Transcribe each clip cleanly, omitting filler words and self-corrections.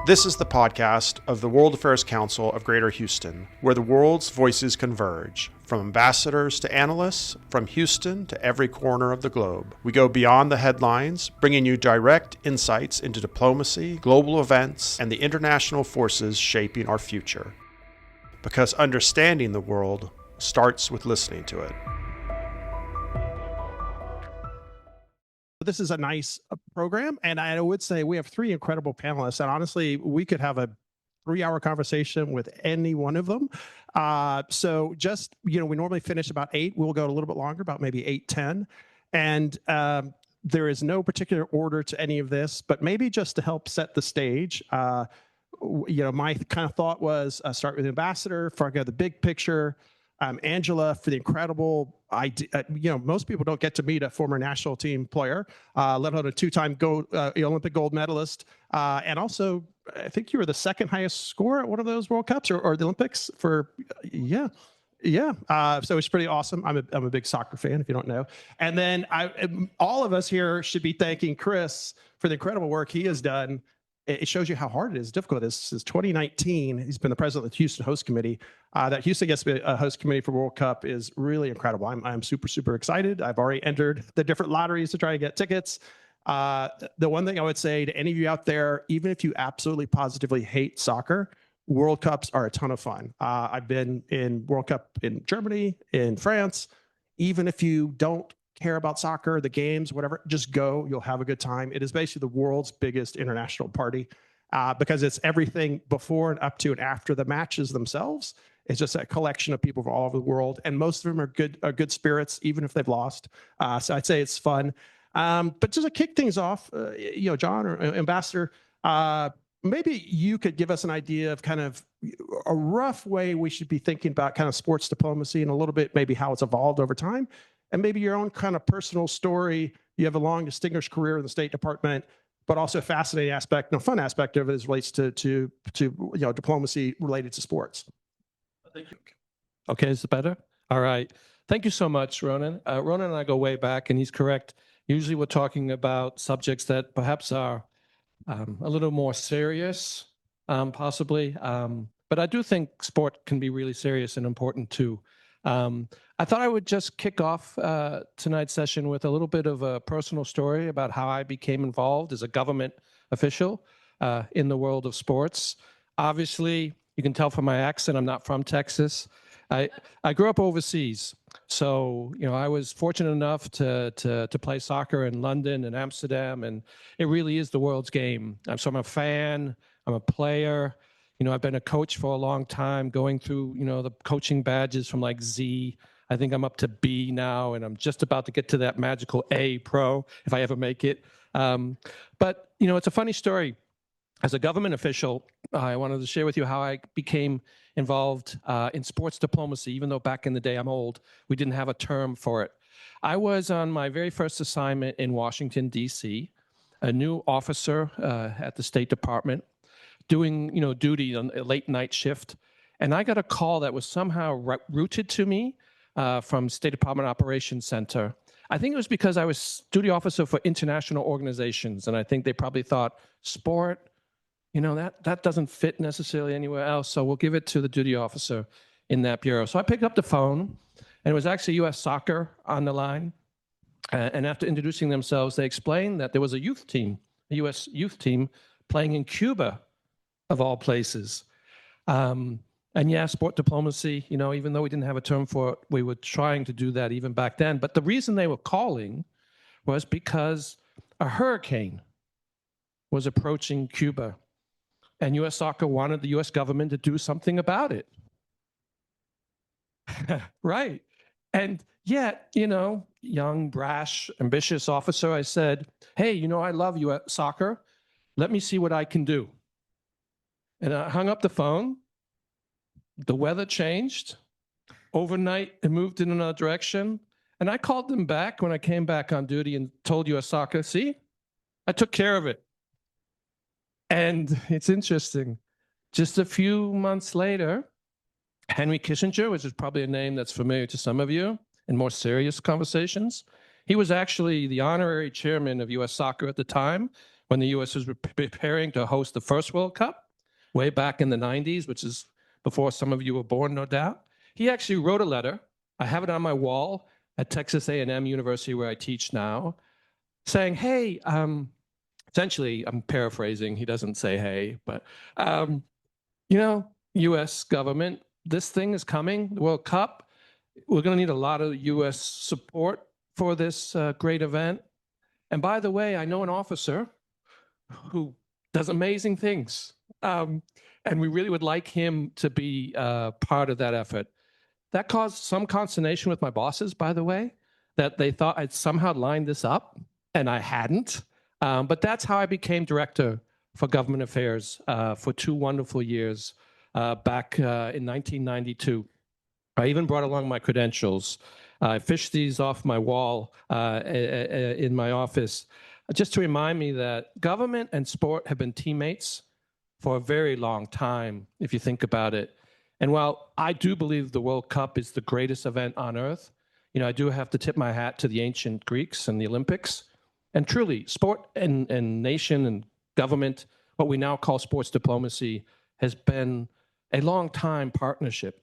This is the podcast of the World Affairs Council of Greater Houston, where the world's voices converge, from ambassadors to analysts, from Houston to every corner of the globe. We go beyond the headlines, bringing you direct insights into diplomacy, global events, and the international forces shaping our future. Because understanding the world starts with listening to it. This is a nice program, and I would say we have three incredible panelists, and honestly, we could have a 3-hour conversation with any one of them. So just, we normally finish about 8. We'll go a little bit longer, about maybe 8:10. And there is no particular order to any of this, but maybe just to help set the stage, my kind of thought was start with the ambassador, forget the big picture. Angela for the incredible idea. Most people don't get to meet a former national team player, let alone a 2-time Olympic gold medalist. And also, I think you were the second highest scorer at one of those World Cups or the Olympics for, yeah. So it's pretty awesome. I'm a big soccer fan, if you don't know. And then all of us here should be thanking Chris for the incredible work he has done. It shows you how hard it is, difficult it is. Since 2019, he's been the president of the Houston Host Committee. That Houston gets to be a host committee for World Cup is really incredible. I'm super, super excited. I've already entered the different lotteries to try to get tickets. The one thing I would say to any of you out there, even if you absolutely positively hate soccer, World Cups are a ton of fun. I've been in World Cup in Germany, in France. Even if you don't care about soccer, the games, whatever, just go. You'll have a good time. It is basically the world's biggest international party because it's everything before and up to and after the matches themselves. It's just a collection of people from all over the world, and most of them are good spirits, even if they've lost. So I'd say it's fun. But just to kick things off, John or Ambassador, maybe you could give us an idea of kind of a rough way we should be thinking about kind of sports diplomacy and a little bit maybe how it's evolved over time. And maybe your own kind of personal story. You have a long, distinguished career in the State Department, but also a fascinating aspect, fun aspect of it as it relates to diplomacy related to sports. Thank you. Okay, is it better? All right. Thank you so much, Ronan. Ronan and I go way back, and he's correct. Usually we're talking about subjects that perhaps are a little more serious, possibly. But I do think sport can be really serious and important too. I thought I would just kick off tonight's session with a little bit of a personal story about how I became involved as a government official in the world of sports. Obviously, you can tell from my accent, I'm not from Texas. I grew up overseas. So, I was fortunate enough to play soccer in London and Amsterdam, and it really is the world's game. So I'm a fan, I'm a player. I've been a coach for a long time, going through, the coaching badges from like Z. I think I'm up to B now, and I'm just about to get to that magical A pro if I ever make it. But, it's a funny story. As a government official, I wanted to share with you how I became involved in sports diplomacy, even though back in the day, I'm old, we didn't have a term for it. I was on my very first assignment in Washington, D.C., a new officer at the State Department, doing duty on a late night shift, and I got a call that was somehow routed to me from State Department Operations Center. I think it was because I was duty officer for international organizations, and I think they probably thought sport, that doesn't fit necessarily anywhere else, so we'll give it to the duty officer in that bureau. So I picked up the phone, and it was actually U.S. Soccer on the line, and after introducing themselves, they explained that there was a U.S. youth team playing in Cuba, of all places. And yeah, sport diplomacy, even though we didn't have a term for it, we were trying to do that even back then. But the reason they were calling was because a hurricane was approaching Cuba, and U.S. Soccer wanted the U.S. government to do something about it. Right. And yet, young, brash, ambitious officer, I said, hey, I love U.S. Soccer. Let me see what I can do. And I hung up the phone. The weather changed. Overnight, it moved in another direction. And I called them back when I came back on duty and told U.S. Soccer, see, I took care of it. And it's interesting. Just a few months later, Henry Kissinger, which is probably a name that's familiar to some of you in more serious conversations, he was actually the honorary chairman of U.S. Soccer at the time, when the U.S. was preparing to host the first World Cup, way back in the 90s, which is before some of you were born, no doubt. He actually wrote a letter. I have it on my wall at Texas A&M University, where I teach now, saying, hey, essentially, I'm paraphrasing. He doesn't say hey, but, U.S. government, this thing is coming, the World Cup. We're going to need a lot of U.S. support for this great event. And by the way, I know an officer who does amazing things. And we really would like him to be part of that effort. That caused some consternation with my bosses, by the way, that they thought I'd somehow lined this up, and I hadn't. But that's how I became director for government affairs for 2 wonderful years back in 1992. I even brought along my credentials. I fished these off my wall in my office, just to remind me that government and sport have been teammates for a very long time, if you think about it. And while I do believe the World Cup is the greatest event on earth, I do have to tip my hat to the ancient Greeks and the Olympics. And truly, sport and nation and government, what we now call sports diplomacy, has been a long time partnership.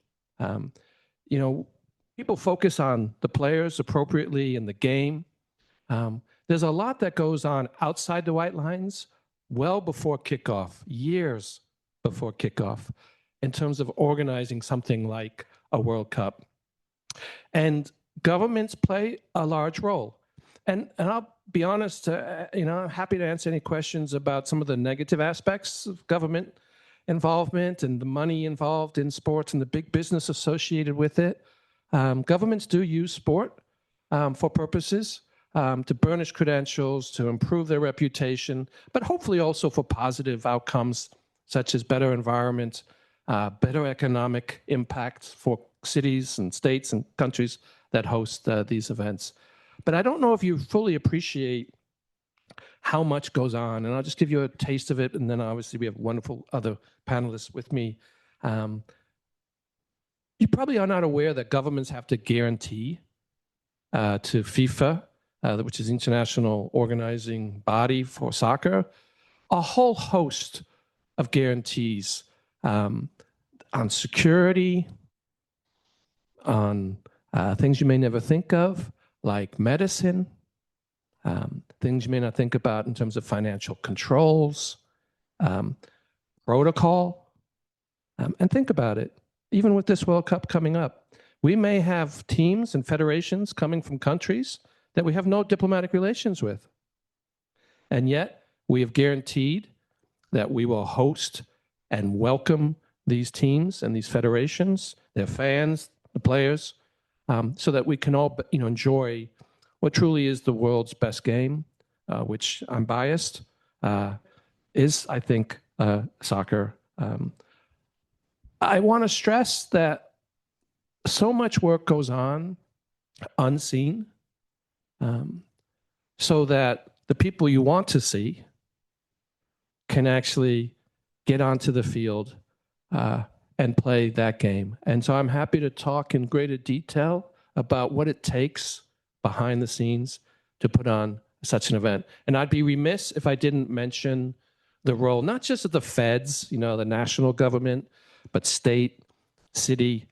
People focus on the players appropriately in the game. There's a lot that goes on outside the white lines well before kickoff, years before kickoff, in terms of organizing something like a World Cup. And governments play a large role. And I'll be honest, I'm happy to answer any questions about some of the negative aspects of government involvement and the money involved in sports and the big business associated with it. Governments do use sport for purposes to burnish credentials, to improve their reputation, but hopefully also for positive outcomes such as better environment, better economic impact for cities and states and countries that host these events. But I don't know if you fully appreciate how much goes on, and I'll just give you a taste of it, and then obviously we have wonderful other panelists with me. You probably are not aware that governments have to guarantee to FIFA, which is the international organizing body for soccer, a whole host of guarantees on security, on things you may never think of, like medicine, things you may not think about in terms of financial controls, protocol. And think about it, even with this World Cup coming up, we may have teams and federations coming from countries that we have no diplomatic relations with. And yet, we have guaranteed that we will host and welcome these teams and these federations, their fans, the players, so that we can all enjoy what truly is the world's best game, which I'm biased, is, I think, soccer. I want to stress that so much work goes on unseen, so that the people you want to see can actually get onto the field and play that game. And so I'm happy to talk in greater detail about what it takes behind the scenes to put on such an event. And I'd be remiss if I didn't mention the role, not just of the feds, the national government, but state, city.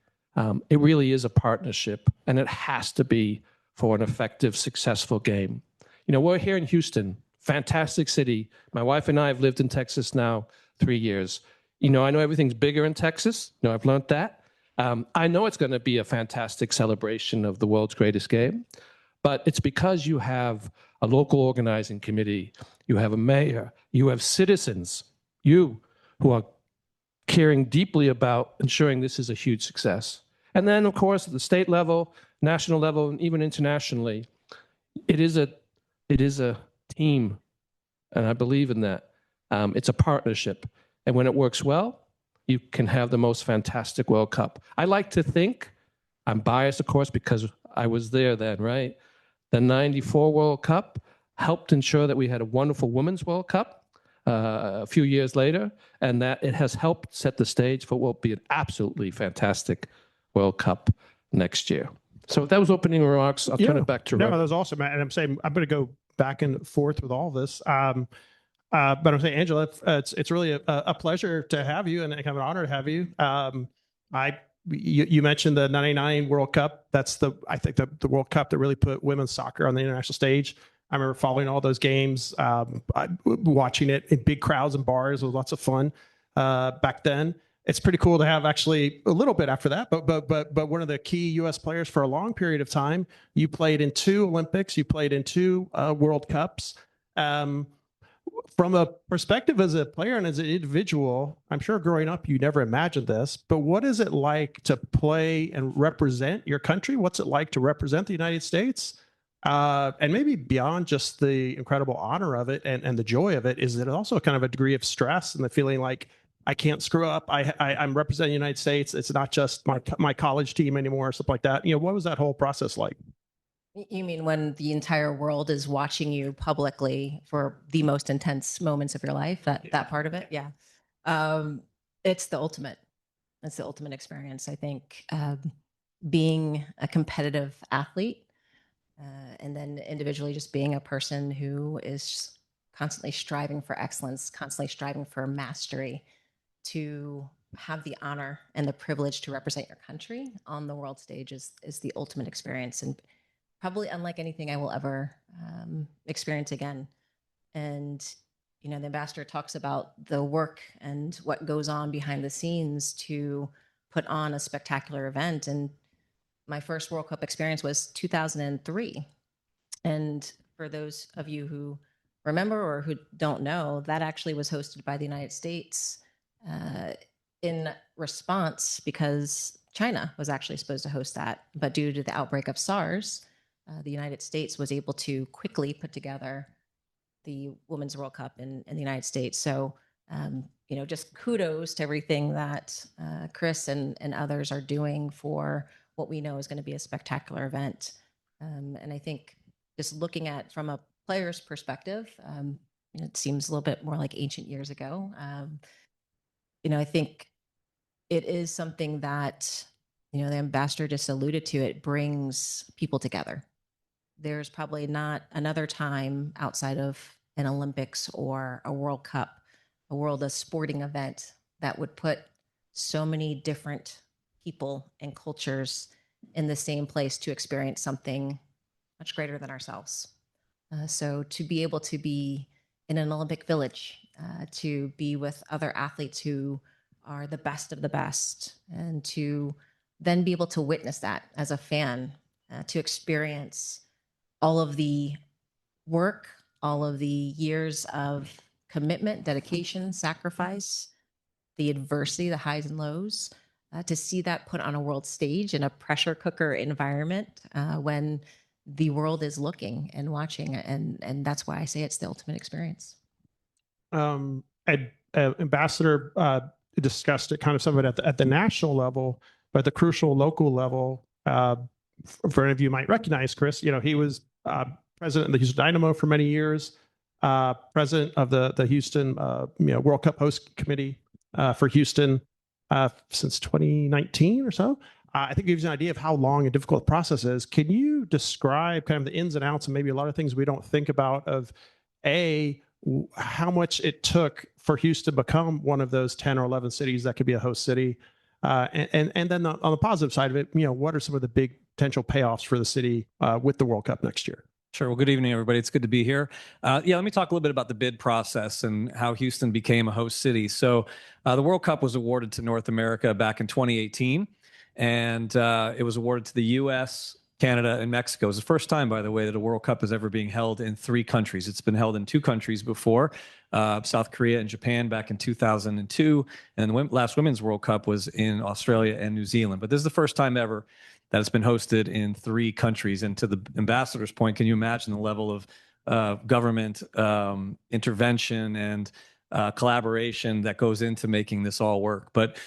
It really is a partnership, and it has to be for an effective, successful game. We're here in Houston, fantastic city. My wife and I have lived in Texas now 3 years. I know everything's bigger in Texas. I've learned that. I know it's going to be a fantastic celebration of the world's greatest game, but it's because you have a local organizing committee, you have a mayor, you have citizens, you who are caring deeply about ensuring this is a huge success. And then, of course, at the state level, national level, and even internationally, it is a team, and I believe in that. It's a partnership. And when it works well, you can have the most fantastic World Cup. I like to think, I'm biased, of course, because I was there then, right? The 94 World Cup helped ensure that we had a wonderful Women's World Cup a few years later, and that it has helped set the stage for what will be an absolutely fantastic World Cup next year. So that was opening remarks. I'll turn it back to Rick. No, that was awesome. And I'm saying I'm going to go back and forth with all this. But I'm saying, Angela, it's really a pleasure to have you and kind of an honor to have you. You mentioned the '99 World Cup. That's I think the World Cup that really put women's soccer on the international stage. I remember following all those games, watching it in big crowds and bars. It was lots of fun back then. It's pretty cool to have actually a little bit after that, but one of the key U.S. players for a long period of time. You played in 2 Olympics. You played in 2 World Cups. From a perspective as a player and as an individual, I'm sure growing up you never imagined this, but what is it like to play and represent your country? What's it like to represent the United States? And maybe beyond just the incredible honor of it and the joy of it, is it also kind of a degree of stress and the feeling like I can't screw up. I'm representing the United States. It's not just my college team anymore, or something like that. What was that whole process like? You mean when the entire world is watching you publicly for the most intense moments of your life? That part of it, yeah. It's the ultimate. It's the ultimate experience. I think being a competitive athlete, and then individually just being a person who is constantly striving for excellence, constantly striving for mastery, to have the honor and the privilege to represent your country on the world stage is the ultimate experience, and probably unlike anything I will ever experience again. And, the ambassador talks about the work and what goes on behind the scenes to put on a spectacular event. And my first World Cup experience was 2003. And for those of you who remember or who don't know, that actually was hosted by the United States in response, because China was actually supposed to host that. But due to the outbreak of SARS, the United States was able to quickly put together the Women's World Cup in the United States. So, just kudos to everything that Chris and others are doing for what we know is going to be a spectacular event. And I think just looking at from a player's perspective, it seems a little bit more like ancient years ago. I think it is something that, the ambassador just alluded to. It brings people together. There's probably not another time outside of an Olympics or a World Cup, a sporting event, that would put so many different people and cultures in the same place to experience something much greater than ourselves. So to be able to be in an Olympic village, to be with other athletes who are the best of the best, and to then be able to witness that as a fan, to experience all of the work, all of the years of commitment, dedication, sacrifice, the adversity, the highs and lows, to see that put on a world stage in a pressure cooker environment, when the world is looking and watching. And that's why I say it's the ultimate experience. Ambassador discussed it kind of some of it at the national level, but the crucial local level, for any of you might recognize Chris, he was president of the Houston Dynamo for many years, president of the Houston World Cup host committee for Houston since 2019 or so. I think it gives you an idea of how long and difficult the process is. Can you describe kind of the ins and outs and maybe a lot of things we don't think about of how much it took for Houston to become one of those 10 or 11 cities that could be a host city? And then on the positive side of it, what are some of the big potential payoffs for the city with the World Cup next year? Sure. Well, good evening, everybody. It's good to be here. Let me talk a little bit about the bid process and how Houston became a host city. So the World Cup was awarded to North America back in 2018, and it was awarded to the U.S., Canada, and Mexico. It was the first time, by the way, that a World Cup is ever being held in 3 countries. It's been held in 2 countries before, South Korea and Japan back in 2002, and the last Women's World Cup was in Australia and New Zealand. But this is the first time ever that it's been hosted in 3 countries. And to the ambassador's point, can you imagine the level of government intervention and collaboration that goes into making this all work? But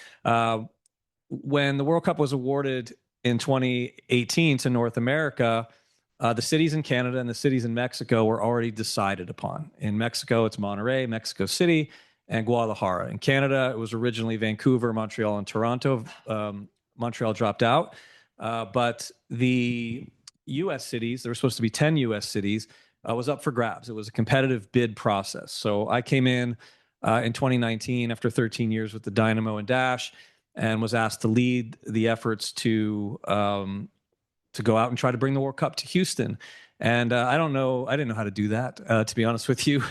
when the World Cup was awarded in 2018 to North America, the cities in Canada and the cities in Mexico were already decided upon. In Mexico, it's Monterrey, Mexico City, and Guadalajara. In Canada, it was originally Vancouver, Montreal, and Toronto. Montreal dropped out. But the U.S. cities, there were supposed to be 10 U.S. cities, was up for grabs. It was a competitive bid process. So I came in 2019 after 13 years with the Dynamo and Dash, and was asked to lead the efforts to go out and try to bring the World Cup to Houston. And I didn't know how to do that, to be honest with you.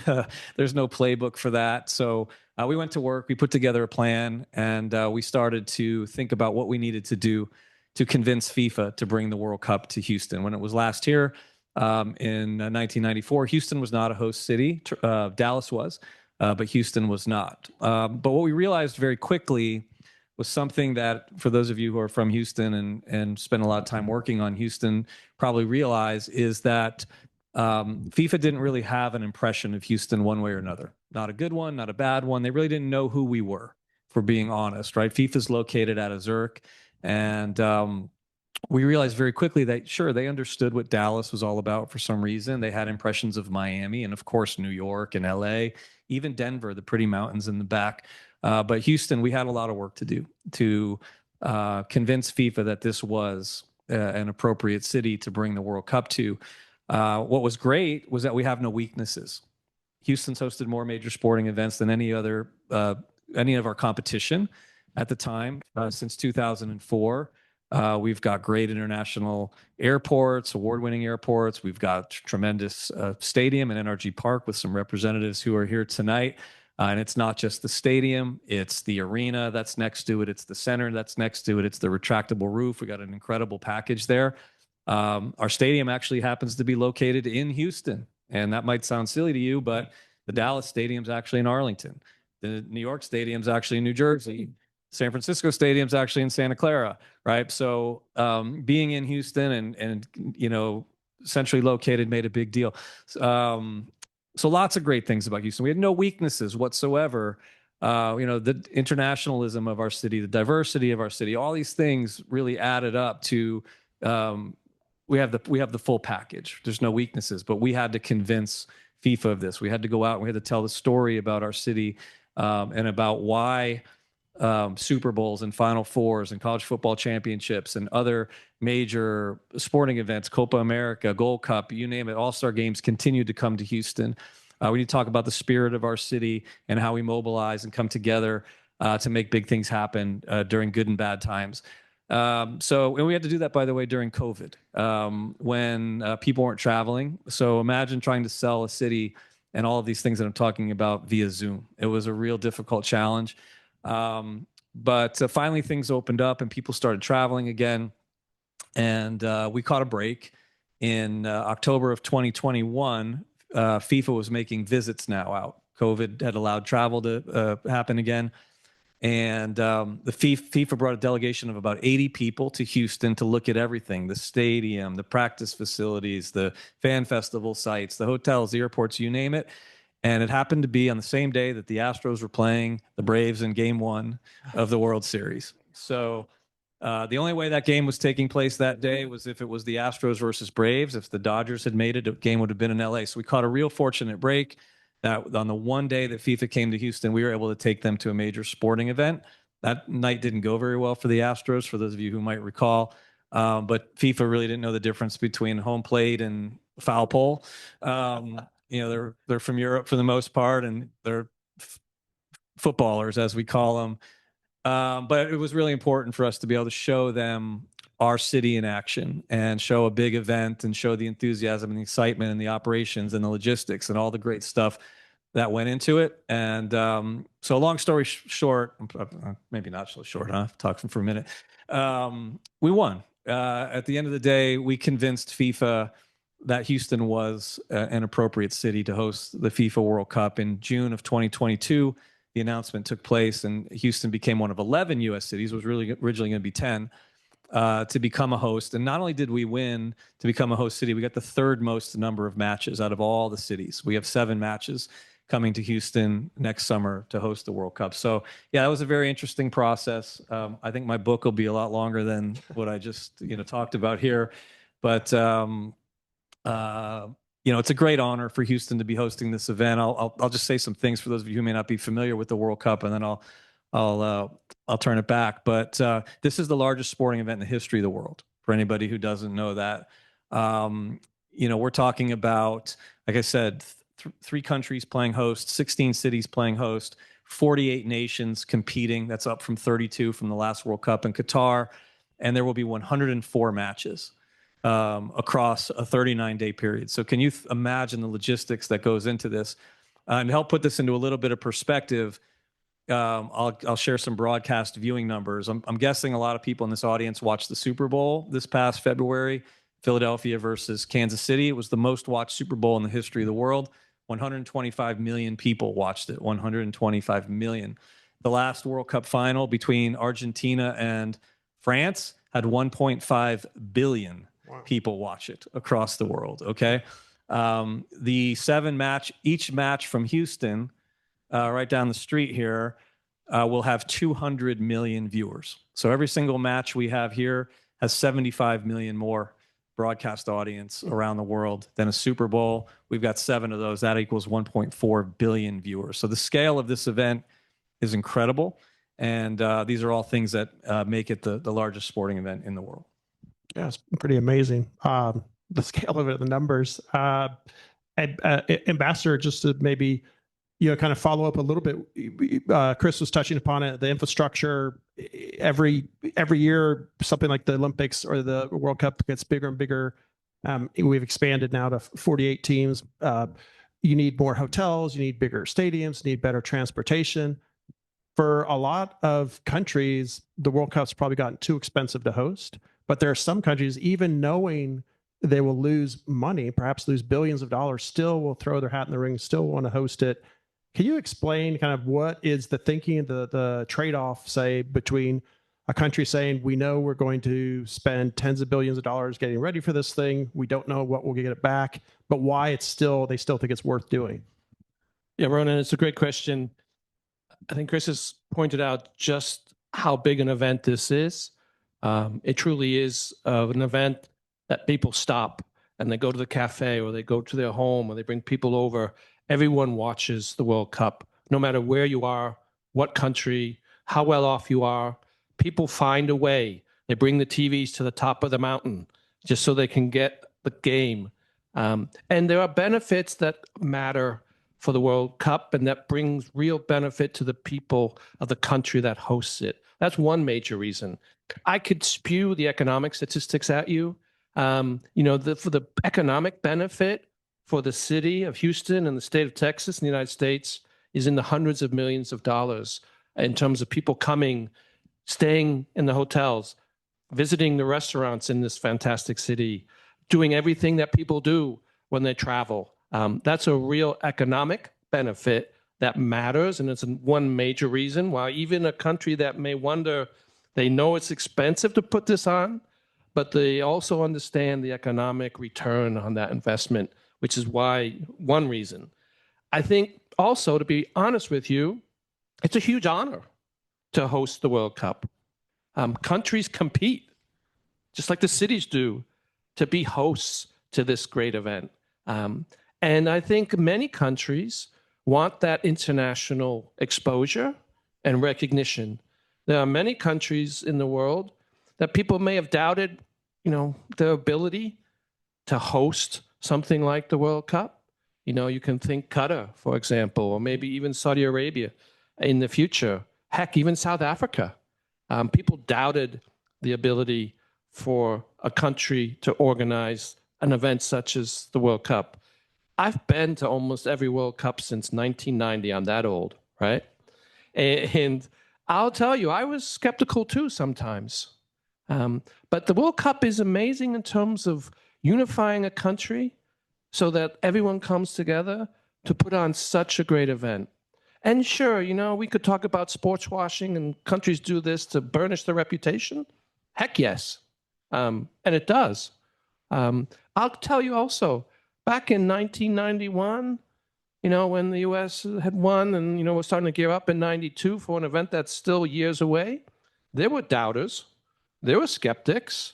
There's no playbook for that. So we went to work, we put together a plan, and we started to think about what we needed to do to convince FIFA to bring the World Cup to Houston. When it was last here in 1994, Houston was not a host city. Dallas was, but Houston was not. But what we realized very quickly was something that, for those of you who are from Houston and spend a lot of time working on Houston, probably realize is that FIFA didn't really have an impression of Houston one way or another. Not a good one, not a bad one. They really didn't know who we were, if we're being honest, right? FIFA's located out of Zurich, and we realized very quickly that, sure, they understood what Dallas was all about for some reason. They had impressions of Miami and, of course, New York and LA, even Denver, the pretty mountains in the back. But Houston, we had a lot of work to do to convince FIFA that this was an appropriate city to bring the World Cup to. What was great was that we have no weaknesses. Houston's hosted more major sporting events than any of our competition at the time since 2004. We've got great international airports, award-winning airports. We've got tremendous stadium and NRG Park with some representatives who are here tonight. And it's not just the stadium, it's the arena that's next to it, it's the center that's next to it, it's the retractable roof. We got an incredible package there. Our stadium actually happens to be located in Houston, and that might sound silly to you, but the Dallas Stadium's actually in Arlington. The New York Stadium's actually in New Jersey. San Francisco Stadium's actually in Santa Clara, right? So being in Houston and centrally located made a big deal. So lots of great things about Houston. We had no weaknesses whatsoever. The internationalism of our city, the diversity of our city, all these things really added up to we have the full package. There's no weaknesses, but we had to convince FIFA of this. We had to go out and we had to tell the story about our city and about why Super Bowls and Final Fours and college football championships and other major sporting events, Copa America, Gold Cup, you name it, all-star games continue to come to Houston. We need to talk about the spirit of our city and how we mobilize and come together to make big things happen during good and bad times. And we had to do that, by the way, during COVID when people weren't traveling. So imagine trying to sell a city and all of these things that I'm talking about via Zoom. It was a real difficult challenge. But finally things opened up and people started traveling again. And we caught a break in October of 2021. FIFA was making visits now out. COVID had allowed travel to happen again. And the FIFA brought a delegation of about 80 people to Houston to look at everything: the stadium, the practice facilities, the fan festival sites, the hotels, the airports, you name it. And it happened to be on the same day that the Astros were playing the Braves in Game 1 of the World Series. So the only way that game was taking place that day was if it was the Astros versus Braves. If the Dodgers had made it, the game would have been in LA. So we caught a real fortunate break that on the one day that FIFA came to Houston, we were able to take them to a major sporting event. That night didn't go very well for the Astros, for those of you who might recall. But FIFA really didn't know the difference between home plate and foul pole. They're from Europe for the most part, and they're footballers, as we call them. But it was really important for us to be able to show them our city in action and show a big event and show the enthusiasm and the excitement and the operations and the logistics and all the great stuff that went into it. And so long story short, maybe not so short, huh? Talking for a minute. We won. At the end of the day, we convinced FIFA that Houston was an appropriate city to host the FIFA World Cup. In June of 2022, the announcement took place, and Houston became one of 11 U.S. cities. It was really originally going to be 10 to become a host. And not only did we win to become a host city, we got the third most number of matches out of all the cities. We have 7 matches coming to Houston next summer to host the World Cup. So yeah, that was a very interesting process. I think my book will be a lot longer than what I just talked about here, but it's a great honor for Houston to be hosting this event. I'll just say some things for those of you who may not be familiar with the World Cup, and then I'll turn it back. But this is the largest sporting event in the history of the world. For anybody who doesn't know that, we're talking about, like I said, three countries playing host, 16 cities playing host, 48 nations competing. That's up from 32 from the last World Cup in Qatar. And there will be 104 matches across a 39-day period. So can you imagine the logistics that goes into this? And to help put this into a little bit of perspective, I'll share some broadcast viewing numbers. I'm guessing a lot of people in this audience watched the Super Bowl this past February, Philadelphia versus Kansas City. It was the most watched Super Bowl in the history of the world. 125 million people watched it. 125 million. The last World Cup final between Argentina and France had 1.5 billion people watch it across the world. Okay. Each match from Houston, right down the street here, will have 200 million viewers. So every single match we have here has 75 million more broadcast audience around the world than a Super Bowl. We've got 7 of those. That equals 1.4 billion viewers. So the scale of this event is incredible. And these are all things that make it the largest sporting event in the world. Yeah, it's pretty amazing. The scale of it, the numbers. Ambassador, just to maybe kind of follow up a little bit. Chris was touching upon it. The infrastructure every year, something like the Olympics or the World Cup gets bigger and bigger. We've expanded now to 48 teams. You need more hotels. You need bigger stadiums. You need better transportation. For a lot of countries, the World Cup's probably gotten too expensive to host. But there are some countries, even knowing they will lose money, perhaps lose billions of dollars, still will throw their hat in the ring, still want to host it. Can you explain kind of what is the thinking, the trade-off, say, between a country saying, we know we're going to spend tens of billions of dollars getting ready for this thing, we don't know what we'll get it back, but why they still think it's worth doing? Yeah, Ronan, it's a great question. I think Chris has pointed out just how big an event this is. It truly is an event that people stop and they go to the cafe or they go to their home or they bring people over. Everyone watches the World Cup, no matter where you are, what country, how well off you are. People find a way. They bring the TVs to the top of the mountain just so they can get the game. And there are benefits that matter for the World Cup, and that brings real benefit to the people of the country that hosts it. That's one major reason. I could spew the economic statistics at you. For the economic benefit for the city of Houston and the state of Texas in the United States is in the hundreds of millions of dollars in terms of people coming, staying in the hotels, visiting the restaurants in this fantastic city, doing everything that people do when they travel. That's a real economic benefit that matters, and it's one major reason why even a country that may wonder, they know it's expensive to put this on, but they also understand the economic return on that investment, which is why one reason. I think also, to be honest with you, it's a huge honor to host the World Cup. Countries compete, just like the cities do, to be hosts to this great event. And I think many countries want that international exposure and recognition. There are many countries in the world that people may have doubted, their ability to host something like the World Cup. You can think Qatar, for example, or maybe even Saudi Arabia in the future. Heck, even South Africa. People doubted the ability for a country to organize an event such as the World Cup. I've been to almost every World Cup since 1990. I'm that old, right? And I'll tell you, I was skeptical too sometimes. But the World Cup is amazing in terms of unifying a country so that everyone comes together to put on such a great event. And sure, we could talk about sports washing and countries do this to burnish their reputation. Heck yes. And it does. I'll tell you also, back in 1991, when the U.S. had won and, was starting to gear up in 92 for an event that's still years away, there were doubters. There were skeptics.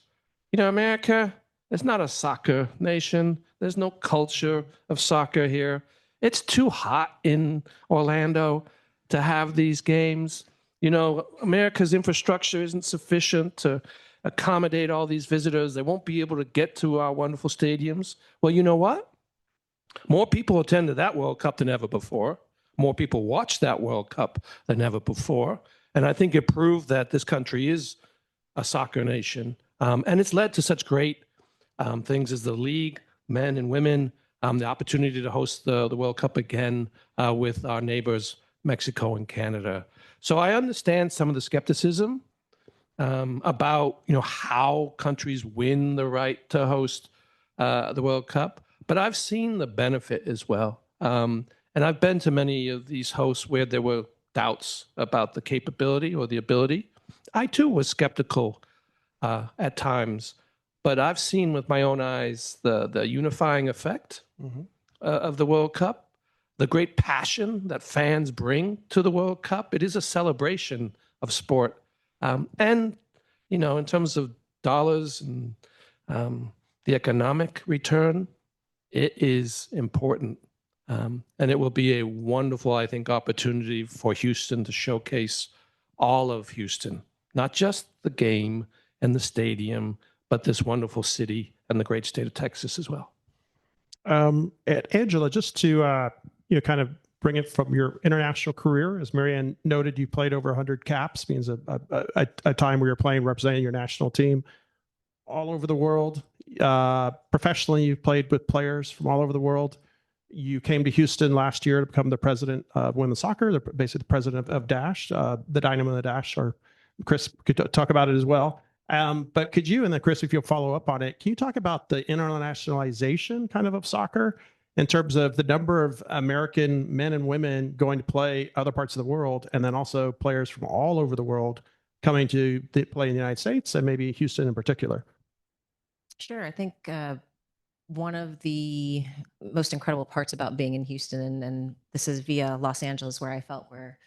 America is not a soccer nation. There's no culture of soccer here. It's too hot in Orlando to have these games. America's infrastructure isn't sufficient to accommodate all these visitors. They won't be able to get to our wonderful stadiums. Well, you know what? More people attended that World Cup than ever before. More people watched that World Cup than ever before. And I think it proved that this country is a soccer nation. And it's led to such great things as the league, men and women, the opportunity to host the World Cup again with our neighbors, Mexico and Canada. So I understand some of the skepticism about how countries win the right to host the World Cup, but I've seen the benefit as well. And I've been to many of these hosts where there were doubts about the capability or the ability. I too was skeptical at times, but I've seen with my own eyes the unifying effect of the World Cup, the great passion that fans bring to the World Cup. It is a celebration of sport. And, in terms of dollars and the economic return, it is important. And it will be a wonderful, I think, opportunity for Houston to showcase all of Houston, not just the game and the stadium, but this wonderful city and the great state of Texas as well. Angela, just to kind of bring it from your international career, as Marianne noted, you played over 100 caps, means a time where you're playing representing your national team all over the world. Professionally, you've played with players from all over the world. You came to Houston last year to become the president of women's soccer, basically the president of Dash, the Dynamo of the Dash, or Chris could talk about it as well. But could you, and then Chris, if you'll follow up on it, can you talk about the internationalization kind of soccer in terms of the number of American men and women going to play other parts of the world, and then also players from all over the world coming to play in the United States and maybe Houston in particular? Sure. I think one of the most incredible parts about being in Houston, and this is via Los Angeles, where I felt where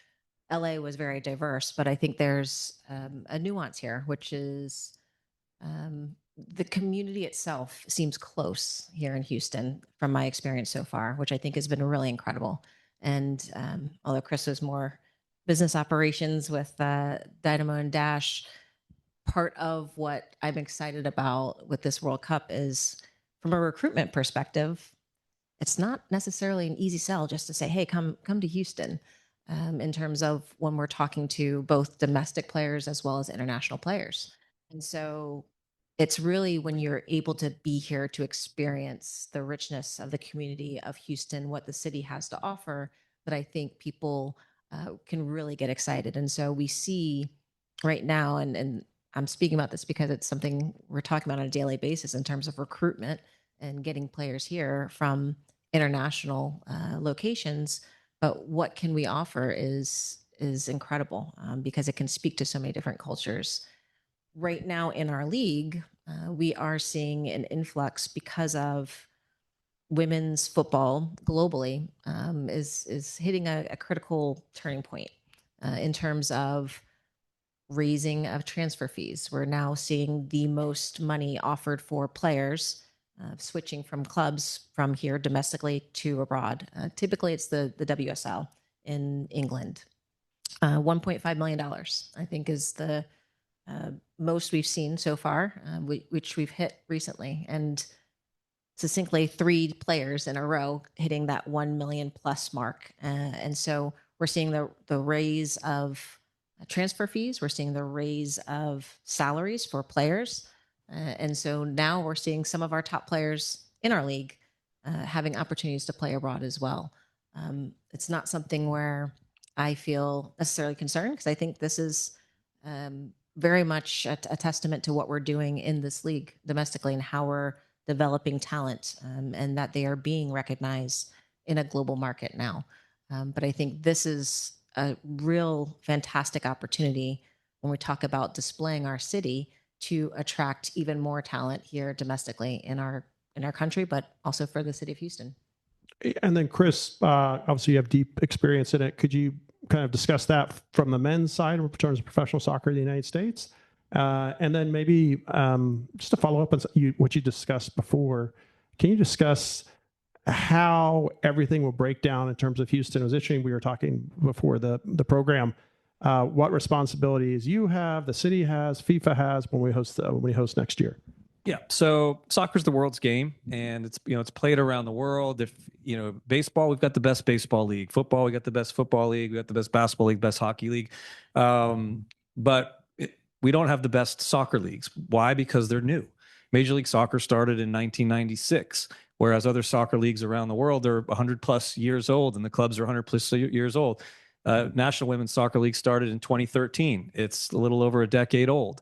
LA was very diverse, but I think there's a nuance here, which is the community itself seems close here in Houston from my experience so far, which I think has been really incredible. And although Chris was more business operations with Dynamo and Dash, part of what I'm excited about with this World Cup is from a recruitment perspective, it's not necessarily an easy sell just to say, hey, come to Houston, in terms of when we're talking to both domestic players as well as international players. And so it's really when you're able to be here to experience the richness of the community of Houston, what the city has to offer, that I think people can really get excited. And so we see right now, and I'm speaking about this because it's something we're talking about on a daily basis in terms of recruitment and getting players here from international locations. But what can we offer is incredible because it can speak to so many different cultures. Right now in our league, we are seeing an influx because of women's football globally is hitting a critical turning point in terms of raising of transfer fees. We're now seeing the most money offered for players switching from clubs from here domestically to abroad. Typically, it's the WSL in England. $1.5 million, I think, is the most we've seen so far, which we've hit recently. And succinctly, 3 players in a row hitting that 1 million plus mark. And so we're seeing the raise of transfer fees. We're seeing the raise of salaries for players. And so now we're seeing some of our top players in our league having opportunities to play abroad as well. It's not something where I feel necessarily concerned, because I think this is very much a testament to what we're doing in this league domestically and how we're developing talent and that they are being recognized in a global market now. But I think this is a real fantastic opportunity when we talk about displaying our city to attract even more talent here domestically in our country, but also for the city of Houston. And then Chris, obviously you have deep experience in it. Could you kind of discuss that from the men's side in terms of professional soccer in the United States? And then maybe just to follow up on what you discussed before, can you discuss how everything will break down in terms of Houston? It was interesting, we were talking before the program. what responsibilities you have, the city has, FIFA has when we host next year. Yeah. So soccer's the world's game, and it's played around the world. If baseball, we've got the best baseball league. Football, we got the best football league. We got the best basketball league, best hockey league. But we don't have the best soccer leagues. Why? Because they're new. Major League Soccer started in 1996, whereas other soccer leagues around the world are 100 plus years old, and the clubs are 100 plus years old. National Women's Soccer League started in 2013. It's a little over a decade old.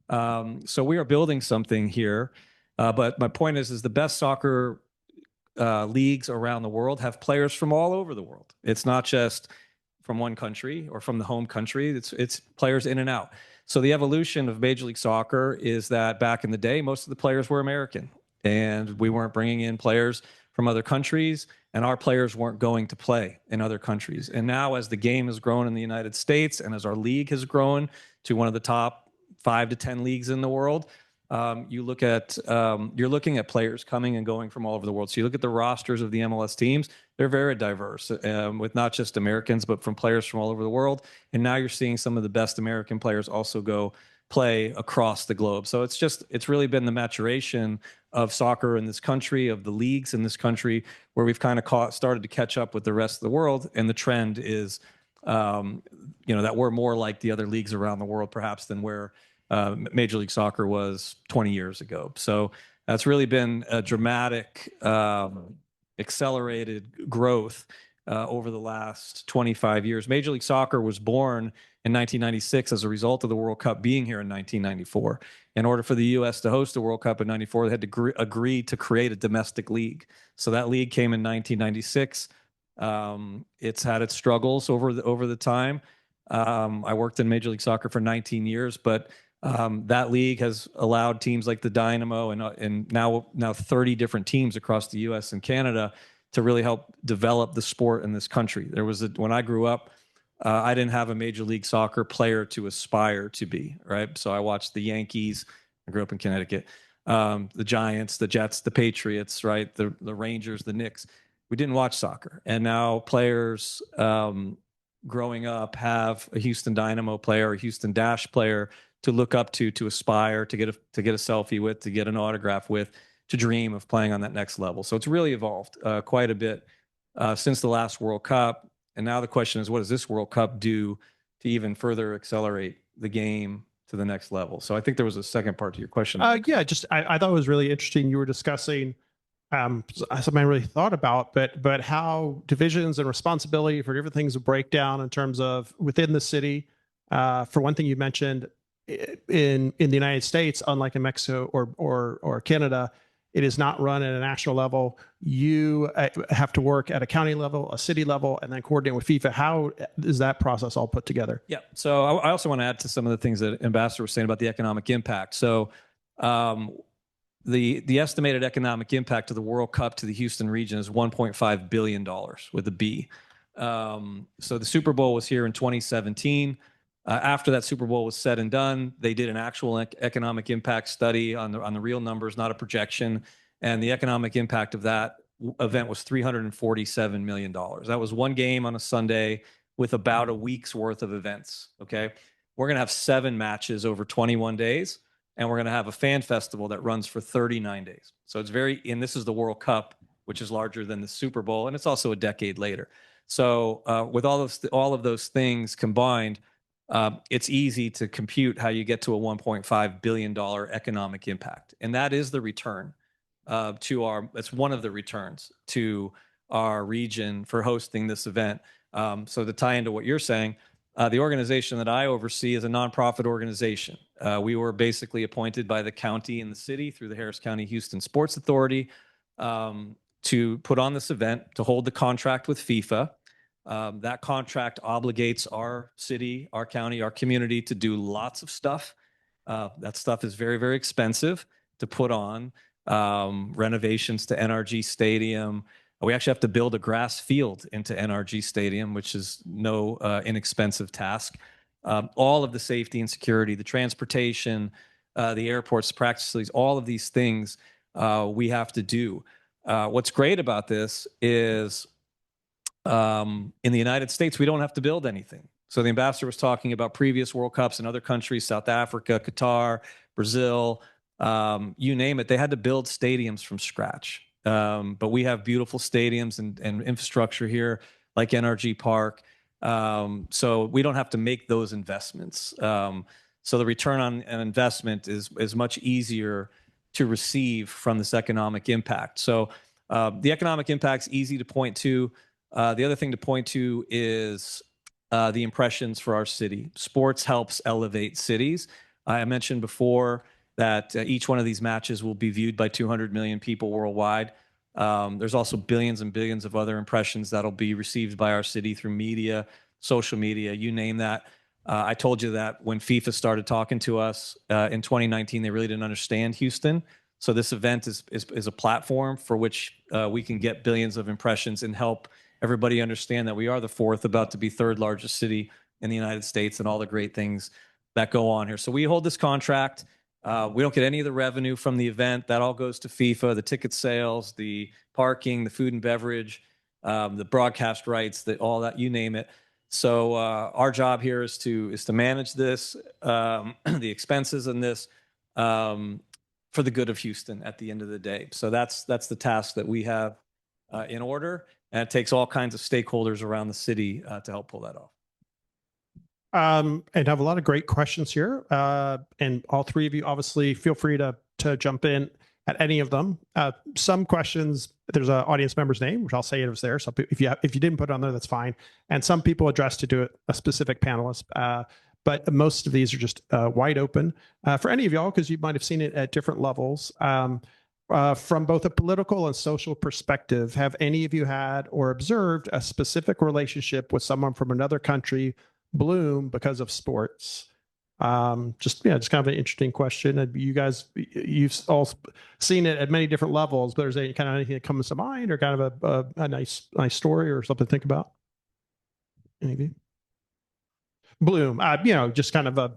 So we are building something here. But my point is the best soccer leagues around the world have players from all over the world. It's not just from one country or from the home country. It's players in and out. So the evolution of Major League Soccer is that back in the day, most of the players were American, and we weren't bringing in players from other countries, and our players weren't going to play in other countries. And now, as the game has grown in the United States, and as our league has grown to one of the top 5 to 10 leagues in the world, you're looking at players coming and going from all over the world. So you look at the rosters of the MLS teams; they're very diverse, with not just Americans, but from players from all over the world. And now you're seeing some of the best American players also go play across the globe. So it's really been the maturation of soccer in this country, of the leagues in this country, where we've kind of started to catch up with the rest of the world. And the trend is, that we're more like the other leagues around the world, perhaps, than where Major League Soccer was 20 years ago. So that's really been a dramatic, accelerated growth over the last 25 years. Major League Soccer was born in 1996 as a result of the World Cup being here in 1994. In order for the U.S. to host the World Cup in 94, they had to agree to create a domestic league. So that league came in 1996. It's had its struggles over the time. I worked in Major League Soccer for 19 years, but that league has allowed teams like the Dynamo and now 30 different teams across the U.S. and Canada to really help develop the sport in this country. When I grew up, I didn't have a Major League Soccer player to aspire to be, right? So I watched the Yankees. I grew up in Connecticut. The Giants, the Jets, the Patriots, right? The Rangers, the Knicks. We didn't watch soccer. And now players growing up have a Houston Dynamo player, a Houston Dash player to look up to aspire, to get a selfie with, to get an autograph with, to dream of playing on that next level. So it's really evolved quite a bit since the last World Cup. And now the question is, what does this World Cup do to even further accelerate the game to the next level? So I think there was a second part to your question. I thought it was really interesting. You were discussing something I really thought about, but how divisions and responsibility for different things break down in terms of within the city. For one thing, you mentioned in the United States, unlike in Mexico or Canada, it is not run at a national level. You have to work at a county level, a city level, and then coordinate with FIFA. How is that process all put together? Yeah. So I also want to add to some of the things that Ambassador was saying about the economic impact. So the estimated economic impact of the World Cup to the Houston region is $1.5 billion with a B. So the Super Bowl was here in 2017. After that Super Bowl was said and done, they did an actual economic impact study on the real numbers, not a projection. And the economic impact of that event was $347 million. That was one game on a Sunday with about a week's worth of events. Okay. We're going to have 7 matches over 21 days, and we're going to have a fan festival that runs for 39 days. So it's and this is the World Cup, which is larger than the Super Bowl, and it's also a decade later. So with all of those things combined, it's easy to compute how you get to a $1.5 billion economic impact. And that is the return it's one of the returns to our region for hosting this event. So to tie into what you're saying, the organization that I oversee is a nonprofit organization. We were basically appointed by the county and the city through the Harris County Houston Sports Authority to put on this event, to hold the contract with FIFA. That contract obligates our city, our county, our community to do lots of stuff. That stuff is very, very expensive to put on. Renovations to NRG Stadium. We actually have to build a grass field into NRG Stadium, which is no inexpensive task. All of the safety and security, the transportation, the airports, practice facilities, all of these things we have to do. What's great about this is in the United States, we don't have to build anything. So the ambassador was talking about previous World Cups in other countries, South Africa, Qatar, Brazil, you name it. They had to build stadiums from scratch. But we have beautiful stadiums and infrastructure here, like NRG Park. So we don't have to make those investments. So the return on an investment is much easier to receive from this economic impact. So the economic impact's easy to point to. The other thing to point to is the impressions for our city. Sports helps elevate cities. I mentioned before that each one of these matches will be viewed by 200 million people worldwide. There's also billions and billions of other impressions that'll be received by our city through media, social media, you name that. I told you that when FIFA started talking to us in 2019, they really didn't understand Houston. So this event is a platform for which we can get billions of impressions and help everybody understand that we are the fourth, about to be third largest city in the United States, and all the great things that go on here. So we hold this contract. We don't get any of the revenue from the event. That all goes to FIFA, the ticket sales, the parking, the food and beverage, the broadcast rights, all that, you name it. So our job here is to manage this, the expenses in this, for the good of Houston at the end of the day. So that's the task that we have in order, and it takes all kinds of stakeholders around the city to help pull that off. And have a lot of great questions here. And all three of you, obviously, feel free to jump in at any of them. Some questions, there's an audience member's name, which I'll say it was there. So if you didn't put it on there, that's fine. And some people addressed to do a specific panelist. But most of these are just wide open for any of y'all, because you might have seen it at different levels. From both a political and social perspective, have any of you had or observed a specific relationship with someone from another country bloom because of sports? Just kind of an interesting question. You guys, you've all seen it at many different levels, but is there kind of anything that comes to mind, or kind of a nice story or something to think about? Any of you? Bloom, just kind of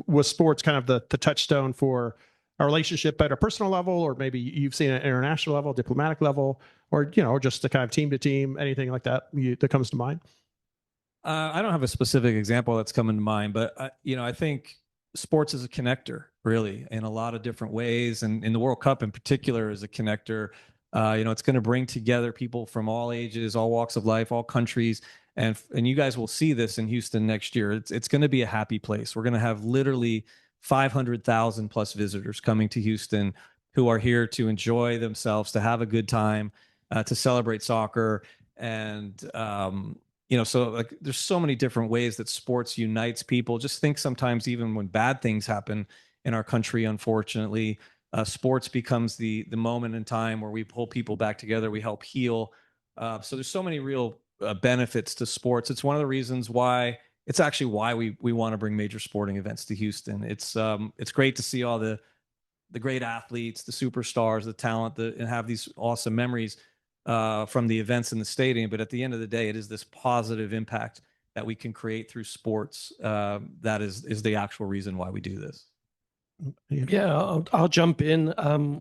was sports kind of the touchstone for a relationship at a personal level, or maybe you've seen it at an international level, diplomatic level, or just the kind of team to team, anything like that that comes to mind? I don't have a specific example that's coming to mind, but I think sports is a connector, really, in a lot of different ways, and in the World Cup in particular is a connector. It's going to bring together people from all ages, all walks of life, all countries, and you guys will see this in Houston next year. It's going to be a happy place. We're going to have literally 500,000 plus visitors coming to Houston who are here to enjoy themselves, to have a good time, to celebrate soccer, and so like there's so many different ways that sports unites people. Just think sometimes even when bad things happen in our country, unfortunately, sports becomes the moment in time where we pull people back together. We help heal. So there's so many real benefits to sports. It's one of the reasons why we want to bring major sporting events to Houston. It's great to see all the great athletes, the superstars, the talent, and have these awesome memories from the events in the stadium. But at the end of the day, it is this positive impact that we can create through sports that is the actual reason why we do this. Yeah, I'll jump in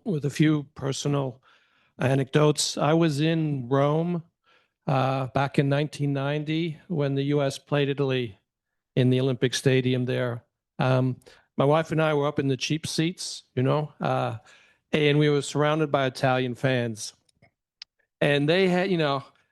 with a few personal anecdotes. I was in Rome back in 1990 when the U.S. played Italy in the Olympic Stadium there. My wife and I were up in the cheap seats, and we were surrounded by Italian fans. And they had,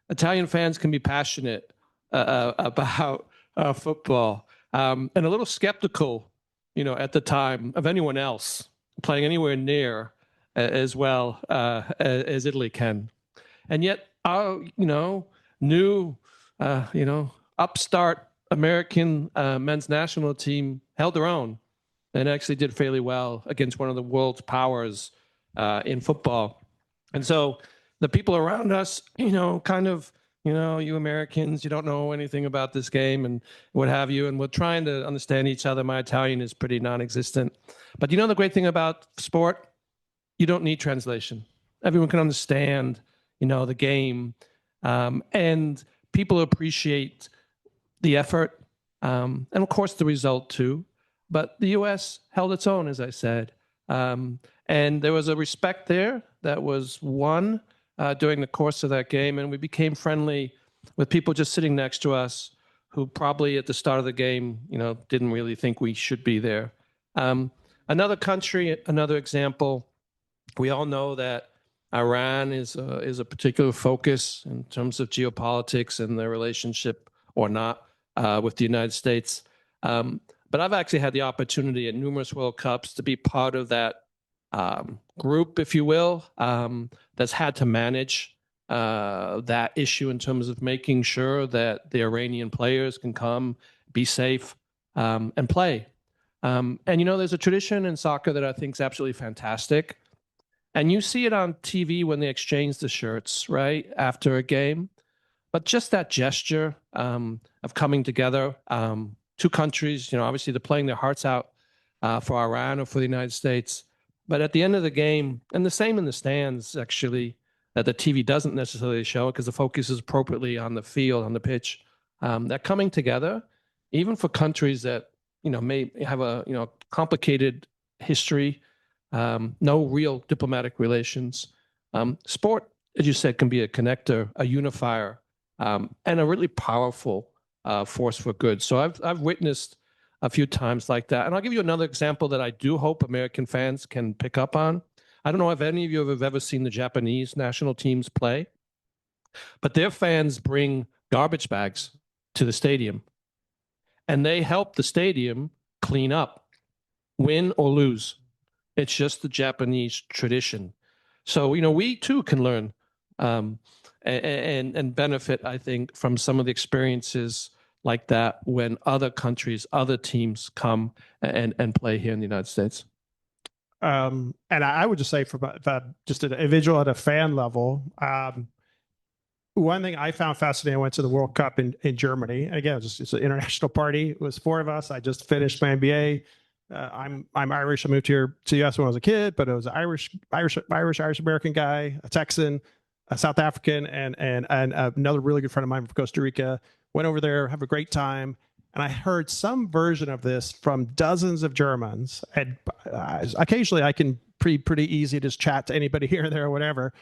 Italian fans can be passionate about football and a little skeptical, at the time of anyone else playing anywhere near as well as Italy can. And yet our, new, upstart American men's national team held their own and actually did fairly well against one of the world's powers in football. And so the people around us, you Americans, you don't know anything about this game and what have you. And we're trying to understand each other. My Italian is pretty non-existent. But the great thing about sport, you don't need translation. Everyone can understand, the game. And people appreciate the effort. And of course the result too. But the U.S. held its own, as I said. And there was a respect there that was won during the course of that game, and we became friendly with people just sitting next to us who probably at the start of the game, didn't really think we should be there. Another country, another example, we all know that Iran is a particular focus in terms of geopolitics and their relationship or not with the United States. But I've actually had the opportunity at numerous World Cups to be part of that group, if you will, that's had to manage that issue in terms of making sure that the Iranian players can come, be safe, and play. And there's a tradition in soccer that I think is absolutely fantastic. And you see it on TV when they exchange the shirts, right, after a game. But just that gesture of coming together, two countries, obviously they're playing their hearts out for Iran or for the United States. But at the end of the game, and the same in the stands, actually, that the TV doesn't necessarily show because the focus is appropriately on the field, on the pitch, that coming together, even for countries that, may have a, complicated history, no real diplomatic relations. Sport, as you said, can be a connector, a unifier, and a really powerful force for good. So I've witnessed a few times like that. And I'll give you another example that I do hope American fans can pick up on. I don't know if any of you have ever seen the Japanese national teams play, but their fans bring garbage bags to the stadium, and they help the stadium clean up, win or lose. It's just the Japanese tradition. So, we too can learn and benefit, I think, from some of the experiences like that when other countries, other teams come and play here in the United States. And I would just say from just an individual at a fan level, one thing I found fascinating, I went to the World Cup in Germany. Again, it's an international party. It was 4 of us. I just finished my MBA. I'm Irish. I moved here to the US when I was a kid, but it was an Irish American guy, a Texan, a South African, and another really good friend of mine from Costa Rica. Went over there, have a great time. And I heard some version of this from dozens of Germans. And occasionally I can pretty easy to just chat to anybody here or there or whatever.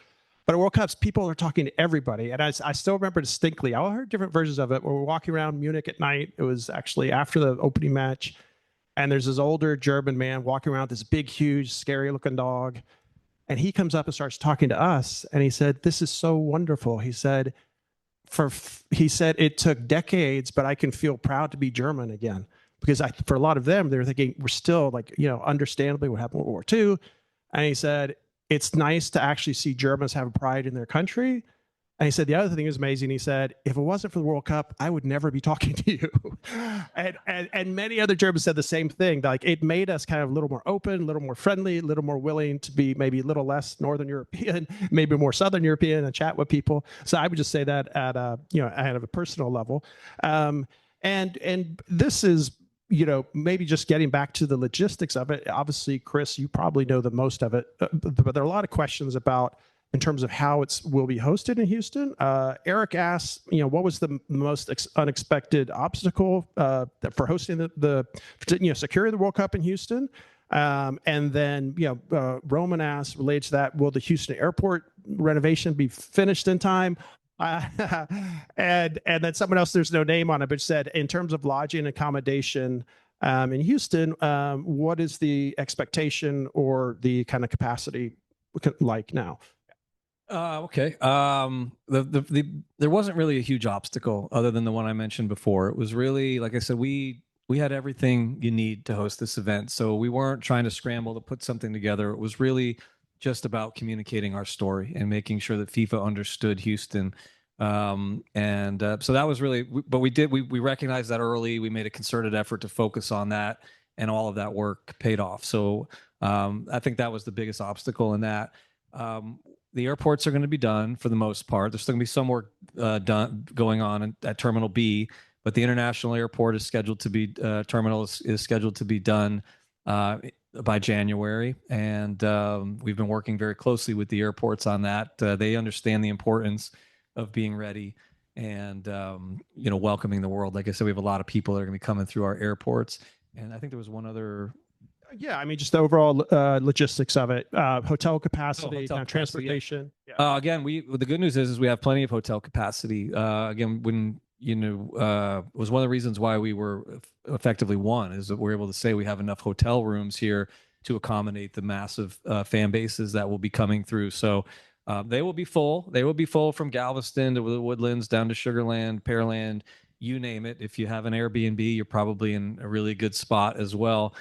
But at World Cups, people are talking to everybody. And I still remember distinctly, I heard different versions of it. We were walking around Munich at night. It was actually after the opening match. And there's this older German man walking around with this big, huge, scary looking dog. And he comes up and starts talking to us. And he said, "This is so wonderful." He said, it took decades, but I can feel proud to be German again. Because for a lot of them, they're thinking we're still understandably what happened in World War II. And he said, it's nice to actually see Germans have pride in their country. And he said, the other thing is amazing. He said, if it wasn't for the World Cup, I would never be talking to you. and many other Germans said the same thing. Like, it made us kind of a little more open, a little more friendly, a little more willing to be maybe a little less Northern European, maybe more Southern European, and chat with people. So I would just say that at a personal level. And this is, maybe just getting back to the logistics of it. Obviously, Chris, you probably know the most of it, but there are a lot of questions about in terms of how it will be hosted in Houston. Eric asks, what was the most unexpected obstacle for hosting securing the World Cup in Houston? And then, Roman asks, related to that, will the Houston airport renovation be finished in time? And then someone else, there's no name on it, but said, in terms of lodging and accommodation in Houston, what is the expectation or the kind of capacity like now? Okay. There wasn't really a huge obstacle other than the one I mentioned before. It was really, like I said, we had everything you need to host this event. So we weren't trying to scramble to put something together. It was really just about communicating our story and making sure that FIFA understood Houston. So that was really, but we recognized that early. We made a concerted effort to focus on that, and all of that work paid off. So I think that was the biggest obstacle in that. The airports are going to be done for the most part. There's still going to be some work going on at Terminal B, but the international airport is scheduled to be terminal is scheduled to be done by January, and we've been working very closely with the airports on that. They understand the importance of being ready and welcoming the world. Like I said, we have a lot of people that are going to be coming through our airports, and I think there was one other. Yeah, I mean, just the overall logistics of it, hotel capacity, transportation. Yeah. Again, the good news is we have plenty of hotel capacity. Again, when was one of the reasons why we were effectively won, is that we're able to say we have enough hotel rooms here to accommodate the massive fan bases that will be coming through. So they will be full. They will be full from Galveston to the Woodlands down to Sugarland, Pearland, you name it. If you have an Airbnb, you're probably in a really good spot as well.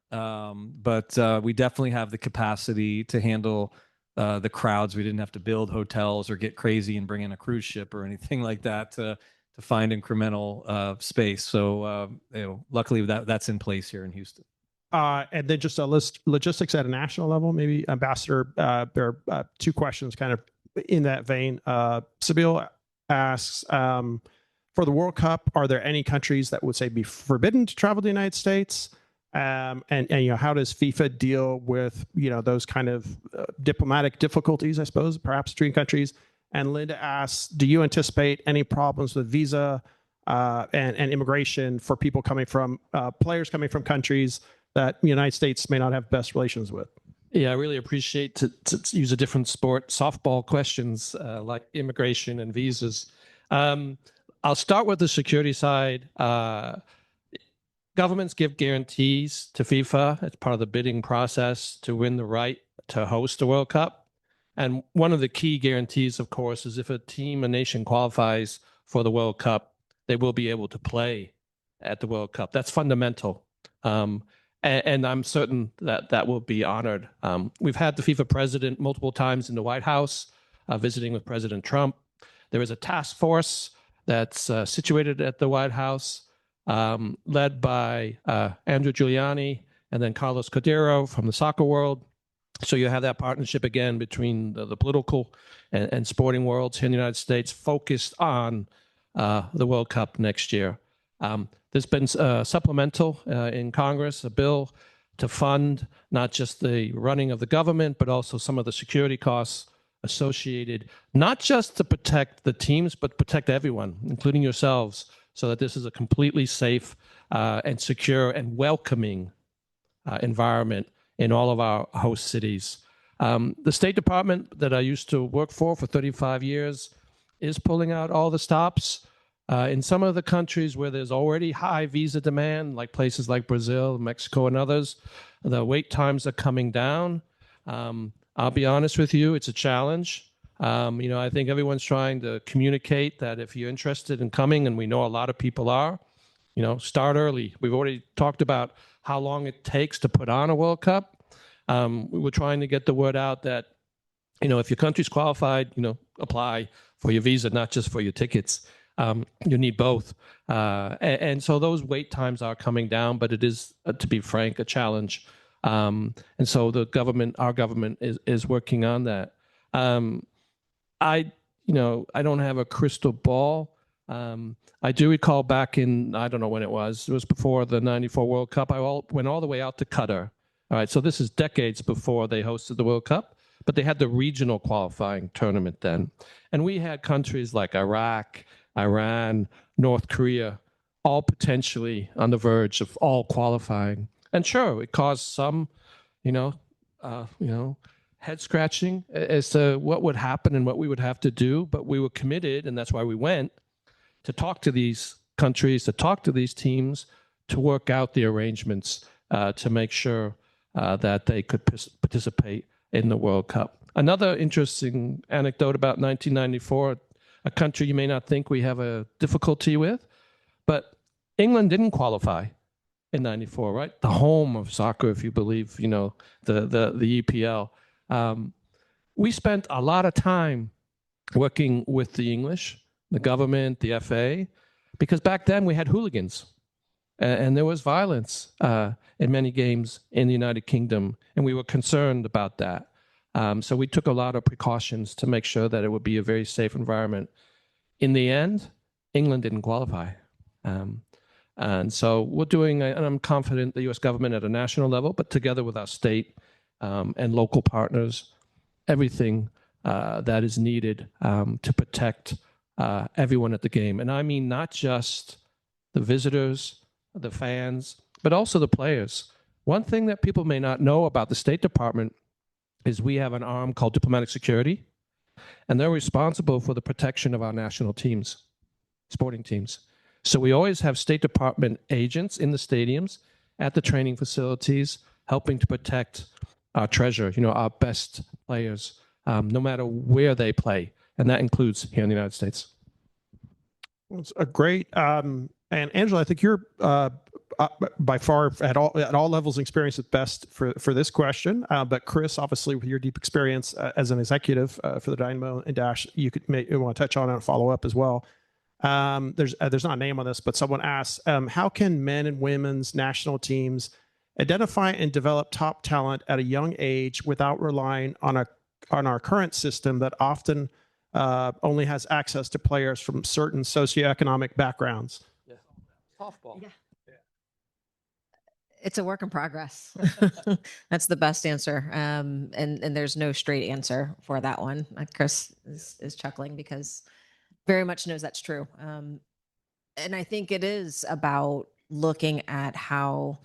But we definitely have the capacity to handle the crowds. We didn't have to build hotels or get crazy and bring in a cruise ship or anything like that to find incremental space. So luckily that's in place here in Houston. And then just a logistics at a national level, maybe Ambassador, there are two questions kind of in that vein. Sabine asks, for the World Cup, are there any countries that would say be forbidden to travel to the United States? And how does FIFA deal with, those kind of diplomatic difficulties, I suppose, perhaps between countries? And Linda asks, do you anticipate any problems with visa and immigration for people coming from, players coming from countries that the United States may not have best relations with? Yeah, I really appreciate to use a different sport, softball questions like immigration and visas. I'll start with the security side. Governments give guarantees to FIFA as part of the bidding process to win the right to host the World Cup. And one of the key guarantees, of course, is if a nation qualifies for the World Cup, they will be able to play at the World Cup. That's fundamental. And I'm certain that that will be honored. We've had the FIFA president multiple times in the White House, visiting with President Trump. There is a task force that's situated at the White House, led by Andrew Giuliani and then Carlos Cordero from the soccer world. So you have that partnership again between the political and sporting worlds here in the United States, focused on the World Cup next year. There's been supplemental in Congress, a bill to fund not just the running of the government, but also some of the security costs associated, not just to protect the teams, but protect everyone, including yourselves, so that this is a completely safe and secure and welcoming environment in all of our host cities. The State Department that I used to work for 35 years is pulling out all the stops. In some of the countries where there's already high visa demand, like places like Brazil, Mexico, and others, the wait times are coming down. I'll be honest with you, it's a challenge. I think everyone's trying to communicate that if you're interested in coming, and we know a lot of people are, start early. We've already talked about how long it takes to put on a World Cup. We were trying to get the word out that, if your country's qualified, apply for your visa, not just for your tickets. You need both. And so those wait times are coming down, but it is, to be frank, a challenge. And so our government is working on that. I don't have a crystal ball. I do recall back in, I don't know when it was before the 94 World Cup. I went all the way out to Qatar. All right. So this is decades before they hosted the World Cup, but they had the regional qualifying tournament then. And we had countries like Iraq, Iran, North Korea, all potentially on the verge of all qualifying. And sure, it caused some, head scratching as to what would happen and what we would have to do. But we were committed, and that's why we went, to talk to these countries, to talk to these teams, to work out the arrangements to make sure that they could participate in the World Cup. Another interesting anecdote about 1994, a country you may not think we have a difficulty with, but England didn't qualify in 94, right? The home of soccer, if you believe, the EPL. We spent a lot of time working with the English, the government, the FA, because back then we had hooligans and there was violence in many games in the United Kingdom, and we were concerned about that. So we took a lot of precautions to make sure that it would be a very safe environment. In the end, England didn't qualify. And so we're doing, and I'm confident the U.S. government at a national level, but together with our state and local partners, everything that is needed to protect everyone at the game. And I mean not just the visitors, the fans, but also the players. One thing that people may not know about the State Department is we have an arm called Diplomatic Security, and they're responsible for the protection of our national teams. sporting teams. So we always have State Department agents in the stadiums, at the training facilities, helping to protect our treasure, our best players, no matter where they play. And that includes here in the United States. It's a great, and Angela, I think you're by far at all levels experienced at best for this question. But Chris, obviously, with your deep experience as an executive for the Dynamo and Dash, you want to touch on it and follow up as well. There's not a name on this, but someone asks, how can men and women's national teams identify and develop top talent at a young age without relying on our current system that often only has access to players from certain socioeconomic backgrounds? Yeah. Softball. Yeah. It's a work in progress. That's the best answer. And there's no straight answer for that one. Chris is chuckling because very much knows that's true. And I think it is about looking at how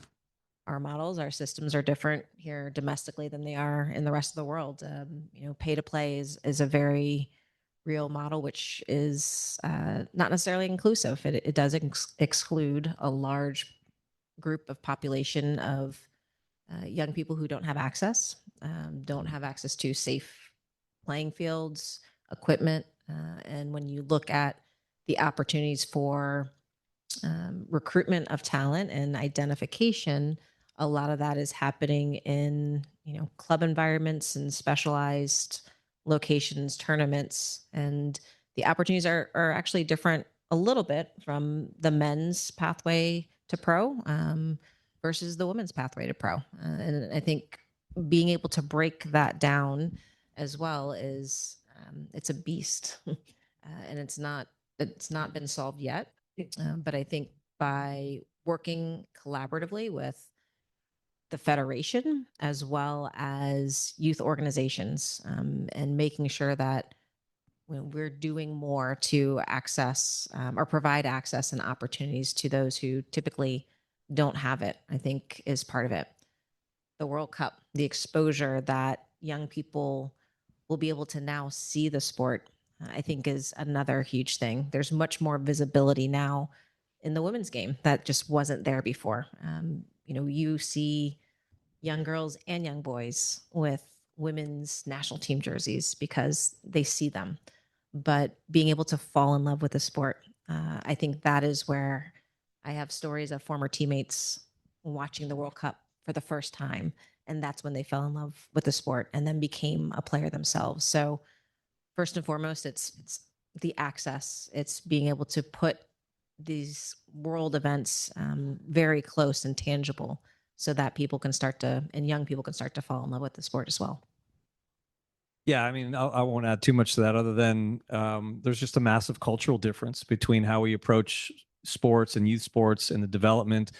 our models, our systems are different here domestically than they are in the rest of the world. Pay to play is a very real model, which is not necessarily inclusive. It does exclude a large group of population of young people who don't have access to safe playing fields, equipment. And when you look at the opportunities for recruitment of talent and identification, a lot of that is happening in club environments and specialized locations, tournaments, and the opportunities are actually different a little bit from the men's pathway to pro versus the women's pathway to pro. And I think being able to break that down as well is it's a beast, and it's not been solved yet. But I think by working collaboratively with the federation as well as youth organizations, and making sure that when we're doing more to access or provide access and opportunities to those who typically don't have it, I think is part of it. The World Cup, the exposure that young people will be able to now see the sport, I think is another huge thing. There's much more visibility now in the women's game that just wasn't there before. You see young girls and young boys with women's national team jerseys because they see them. But being able to fall in love with the sport, I think that is where I have stories of former teammates watching the World Cup for the first time. And that's when they fell in love with the sport and then became a player themselves. So first and foremost, it's the access. It's being able to put these world events very close and tangible so that people can young people can start to fall in love with the sport as well. Yeah, I mean, I won't add too much to that other than there's just a massive cultural difference between how we approach sports and youth sports and the development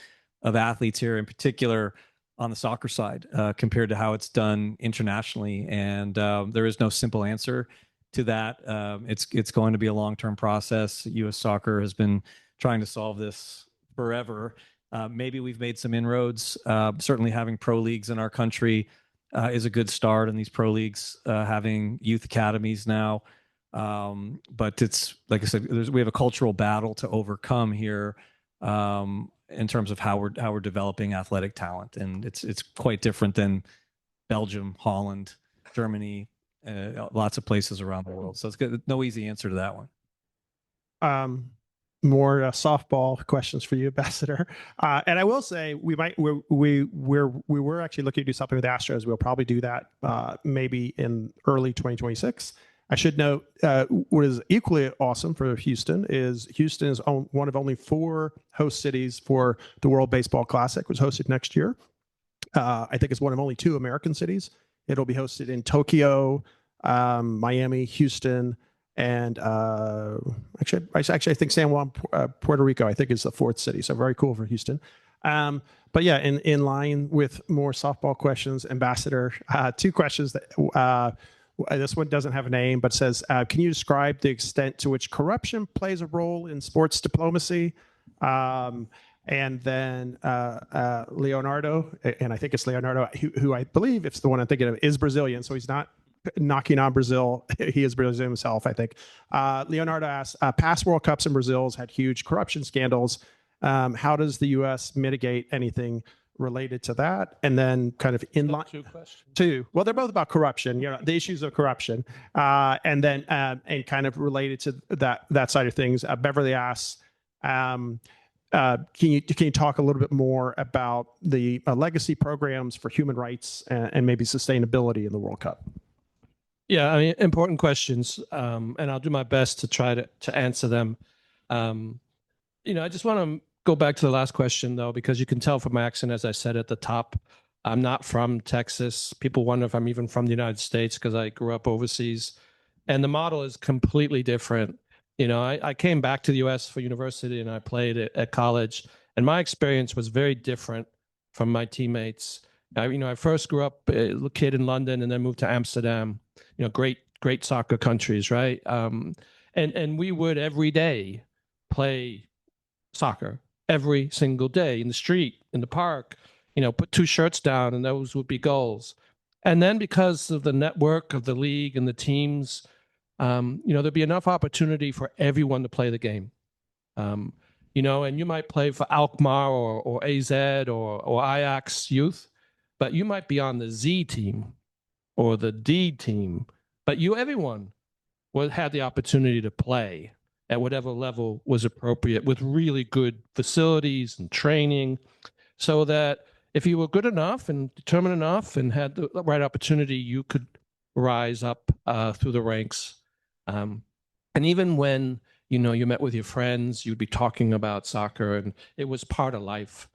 of athletes here, in particular on the soccer side, compared to how it's done internationally. And there is no simple answer to that. It's going to be a long-term process. U.S. soccer has been trying to solve this forever. Maybe we've made some inroads. Certainly having pro leagues in our country is a good start, and these pro leagues having youth academies now. But it's like I said, we have a cultural battle to overcome here in terms of how we're developing athletic talent, and it's quite different than Belgium, Holland, Germany, lots of places around the world. So it's good. No easy answer to that one. More softball questions for you, Ambassador. And I will say we were actually looking to do something with Astros. We'll probably do that maybe in early 2026. I should note what is equally awesome for Houston is one of only 4 host cities for the World Baseball Classic, was hosted next year. I think it's one of only 2 American cities. It'll be hosted in Tokyo, Miami, Houston, and actually, I think San Juan, Puerto Rico, I think is the 4th city. So very cool for Houston. But yeah, in line with more softball questions, Ambassador, 2 questions that this one doesn't have a name, but says, can you describe the extent to which corruption plays a role in sports diplomacy? And then Leonardo, and I think it's Leonardo, who I believe, it's the one I'm thinking of, is Brazilian. So he's not knocking on Brazil. He is Brazil himself, I think. Leonardo asks, past World Cups in Brazil has had huge corruption scandals. How does the U.S. mitigate anything related to that? And then kind of in line, Two questions. well, they're both about corruption, the issues of corruption. And then, and kind of related to that side of things, Beverly asks, can you talk a little bit more about the legacy programs for human rights and maybe sustainability in the World Cup? Yeah, I mean, important questions, and I'll do my best to try to answer them. I just want to go back to the last question, though, because you can tell from my accent, as I said at the top, I'm not from Texas. People wonder if I'm even from the United States because I grew up overseas. And the model is completely different. I came back to the U.S. for university and I played at college. And my experience was very different from my teammates. I first grew up a kid in London and then moved to Amsterdam, great soccer countries, right? And we would every day play soccer every single day in the street, in the park, put two shirts down and those would be goals. And then because of the network of the league and the teams, there'd be enough opportunity for everyone to play the game. And you might play for Alkmaar or AZ or Ajax youth, but you might be on the Z team or the D team, but everyone had the opportunity to play at whatever level was appropriate with really good facilities and training, so that if you were good enough and determined enough and had the right opportunity, you could rise up through the ranks. And even when, you met with your friends, you'd be talking about soccer and it was part of life,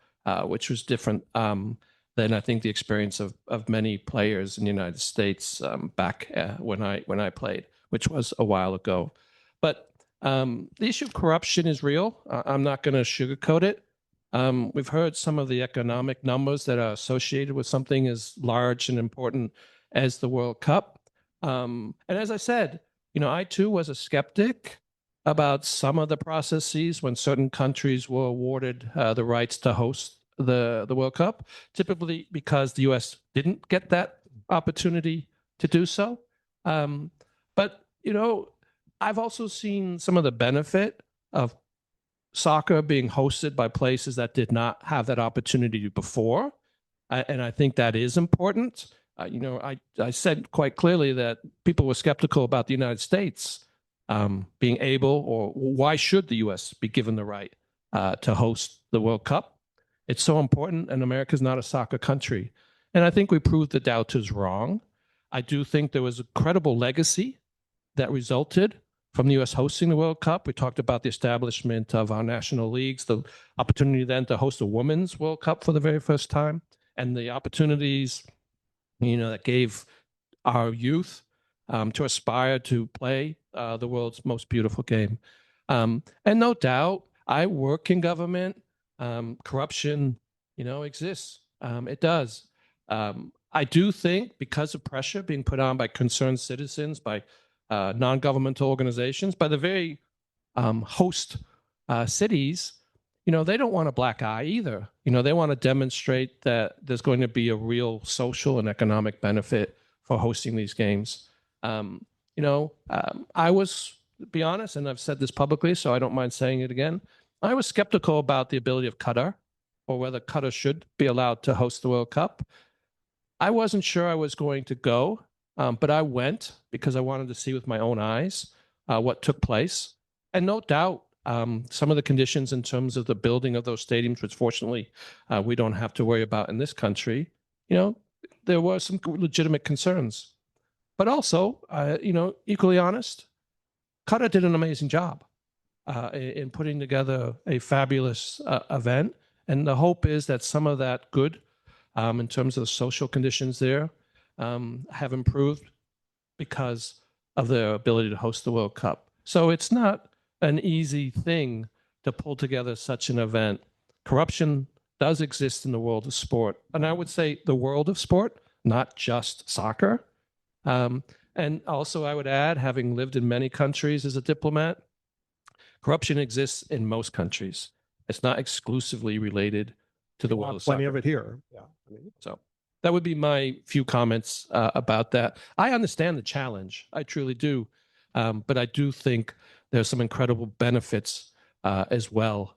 which was different than I think the experience of many players in the United States back when I played, which was a while ago. But the issue of corruption is real. I'm not going to sugarcoat it. We've heard some of the economic numbers that are associated with something as large and important as the World Cup. And as I said, I too was a skeptic about some of the processes when certain countries were awarded the rights to host the World Cup, typically because the U.S. didn't get that opportunity to do so. But, I've also seen some of the benefit of soccer being hosted by places that did not have that opportunity before. And I think that is important. I said quite clearly that people were skeptical about the United States being able, or why should the U.S. be given the right to host the World Cup? It's so important, and America's not a soccer country. And I think we proved the doubters wrong. I do think there was a credible legacy that resulted from the U.S. hosting the World Cup. We talked about the establishment of our national leagues, the opportunity then to host a women's World Cup for the very first time, and the opportunities, that gave our youth to aspire to play the world's most beautiful game. And no doubt, I work in government. Corruption, exists. It does. I do think because of pressure being put on by concerned citizens, by non-governmental organizations, by the very host cities, they don't want a black eye either. They want to demonstrate that there's going to be a real social and economic benefit for hosting these games. I was, to be honest, and I've said this publicly, so I don't mind saying it again, I was skeptical about the ability of Qatar, or whether Qatar should be allowed to host the World Cup. I wasn't sure I was going to go, but I went because I wanted to see with my own eyes what took place. And no doubt, some of the conditions in terms of the building of those stadiums, which fortunately we don't have to worry about in this country, there were some legitimate concerns. But also, equally honest, Qatar did an amazing job in putting together a fabulous event. And the hope is that some of that good, in terms of the social conditions there, have improved because of their ability to host the World Cup. So it's not an easy thing to pull together such an event. Corruption does exist in the world of sport. And I would say the world of sport, not just soccer. And also I would add, having lived in many countries as a diplomat, corruption exists in most countries. It's not exclusively related to the world of soccer. Plenty of it here. Yeah. So, that would be my few comments about that. I understand the challenge. I truly do. But I do think there's some incredible benefits as well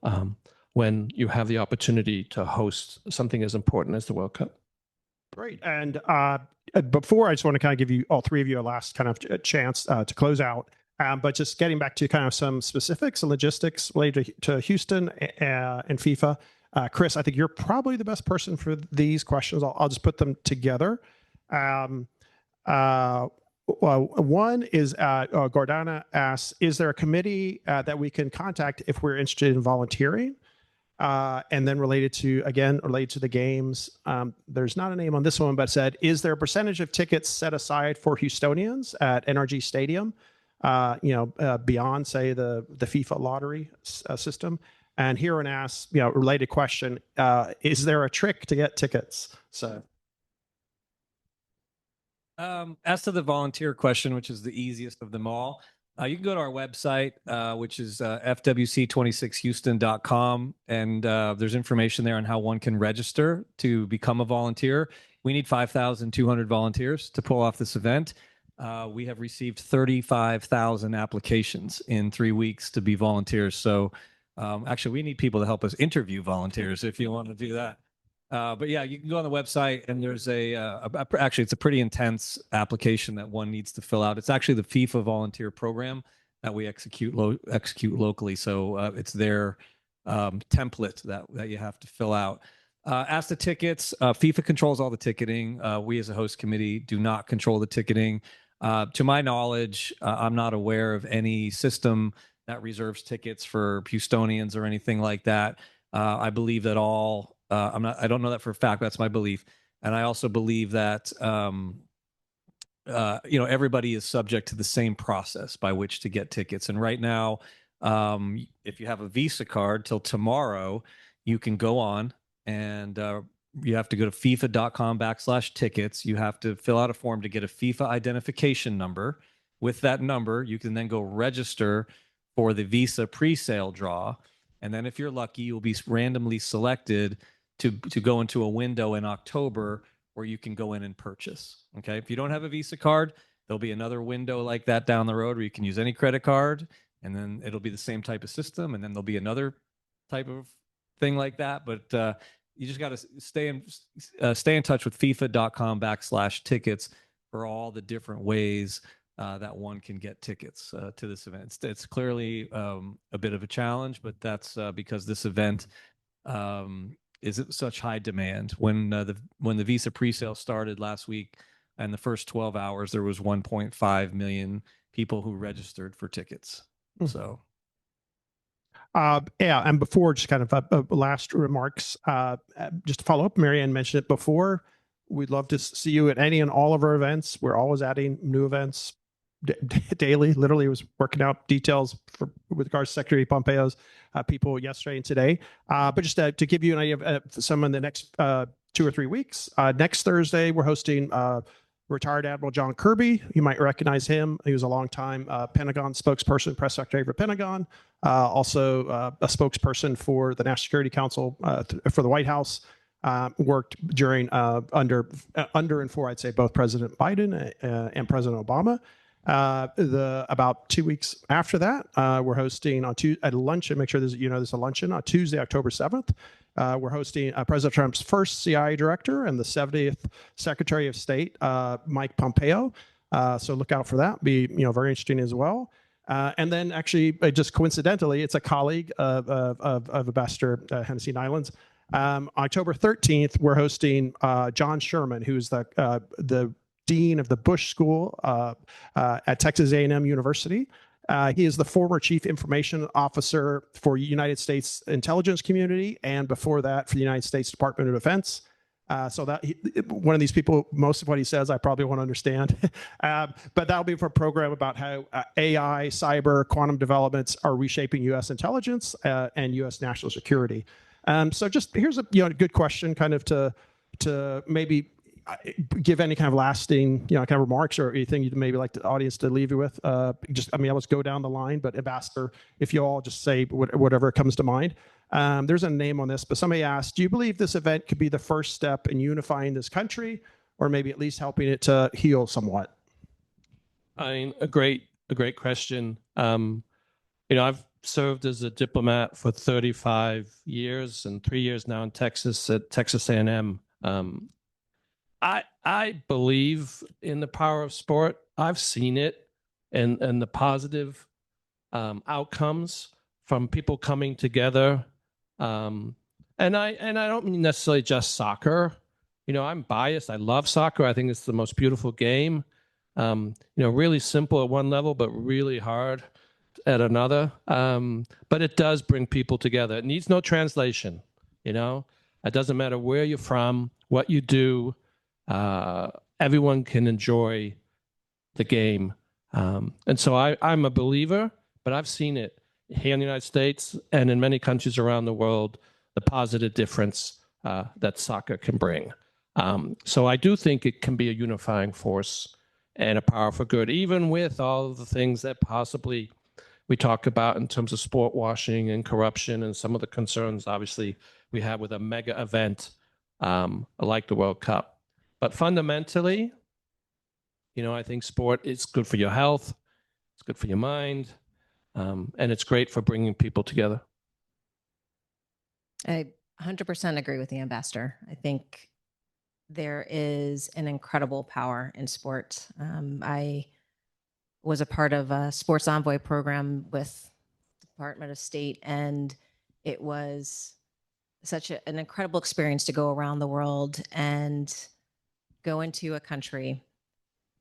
when you have the opportunity to host something as important as the World Cup. Great. And before, I just want to kind of give you, all three of you, a last kind of chance to close out. But just getting back to kind of some specifics and logistics related to Houston and FIFA. Chris, I think you're probably the best person for these questions. I'll just put them together. One is Gordana asks, is there a committee that we can contact if we're interested in volunteering? And then related to the games, there's not a name on this one, but said, is there a percentage of tickets set aside for Houstonians at NRG Stadium, beyond, say, the FIFA lottery system? And Hiron asks, related question, is there a trick to get tickets? So, as to the volunteer question, which is the easiest of them all, you can go to our website, which is fwc26houston.com, and there's information there on how one can register to become a volunteer. We need 5,200 volunteers to pull off this event. We have received 35,000 applications in 3 weeks to be volunteers. So actually, we need people to help us interview volunteers if you want to do that. But yeah, you can go on the website, and there's actually, it's a pretty intense application that one needs to fill out. It's actually the FIFA volunteer program that we execute locally. So it's their template that you have to fill out. As to tickets, FIFA controls all the ticketing. We as a host committee do not control the ticketing. To my knowledge, I'm not aware of any system that reserves tickets for Houstonians or anything like that. I believe that I don't know that for a fact, but that's my belief. And I also believe that, everybody is subject to the same process by which to get tickets. And right now, if you have a Visa card till tomorrow, you can go on and you have to go to FIFA.com/tickets. You have to fill out a form to get a FIFA identification number. With that number, you can then go register for the Visa pre-sale draw. And then if you're lucky, you'll be randomly selected to go into a window in October where you can go in and purchase. Okay. If you don't have a Visa card, there'll be another window like that down the road where you can use any credit card, and then it'll be the same type of system. And then there'll be another type of thing like that. But you just got to stay in touch with FIFA.com/tickets for all the different ways that one can get tickets to this event. It's clearly a bit of a challenge, but that's because this event is at such high demand. When the Visa presale started last week, and the first 12 hours, there was 1.5 million people who registered for tickets. So. And before, just kind of last remarks, just to follow up, Marianne mentioned it before. We'd love to see you at any and all of our events. We're always adding new events daily. Literally was working out details with regards to Secretary Pompeo's people yesterday and today. But just to give you an idea of some in the next 2 or 3 weeks, next Thursday, we're hosting retired Admiral John Kirby. You might recognize him. He was a longtime Pentagon spokesperson, press secretary for Pentagon, also a spokesperson for the National Security Council for the White House. Worked during under and for, I'd say, both President Biden and President Obama. About 2 weeks after that, we're hosting at a luncheon. Make sure there's a luncheon on Tuesday, October 7th. We're hosting President Trump's first CIA director and the 70th Secretary of State, Mike Pompeo. So look out for that. Be very interesting as well. And then actually, just coincidentally, it's a colleague of Ambassador Hennessy Nyland's. October 13th, we're hosting John Sherman, who's the dean of the Bush School at Texas A&M University. He is the former chief information officer for United States intelligence community, and before that for the United States Department of Defense. So that one of these people, most of what he says, I probably won't understand. But that'll be for a program about how AI, cyber, quantum developments are reshaping U.S. intelligence and U.S. national security. So just here's a good question, kind of to maybe give any kind of lasting, kind of remarks or anything you'd maybe like the audience to leave you with? Let's go down the line, but Ambassador, if you all just say whatever comes to mind. There's a name on this, but somebody asked, do you believe this event could be the first step in unifying this country, or maybe at least helping it to heal somewhat? I mean, a great question. I've served as a diplomat for 35 years and 3 years now in Texas at Texas A&M. I believe in the power of sport. I've seen it and the positive outcomes from people coming together. And I don't mean necessarily just soccer. I'm biased. I love soccer. I think it's the most beautiful game. Really simple at one level, but really hard at another. But it does bring people together. It needs no translation. It doesn't matter where you're from, what you do. Everyone can enjoy the game. And so I'm a believer, but I've seen it here in the United States and in many countries around the world, the positive difference that soccer can bring. So I do think it can be a unifying force and a power for good, even with all of the things that possibly we talk about in terms of sport washing and corruption and some of the concerns, obviously, we have with a mega event like the World Cup. But fundamentally, I think sport is good for your health, it's good for your mind, and it's great for bringing people together. I 100% agree with the ambassador. I think there is an incredible power in sport. I was a part of a sports envoy program with the Department of State, and it was such an incredible experience to go around the world and go into a country,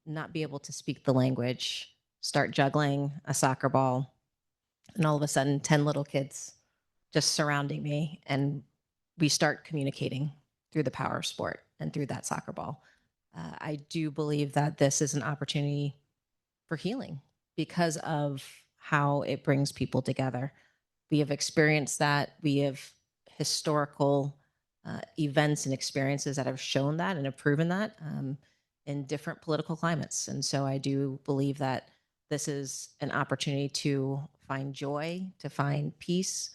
not be able to speak the language, start juggling a soccer ball, and all of a sudden 10 little kids just surrounding me, and we start communicating through the power of sport and through that soccer ball. I do believe that this is an opportunity for healing because of how it brings people together. We have experienced that. We have historical events and experiences that have shown that and have proven that in different political climates. And so I do believe that this is an opportunity to find joy, to find peace,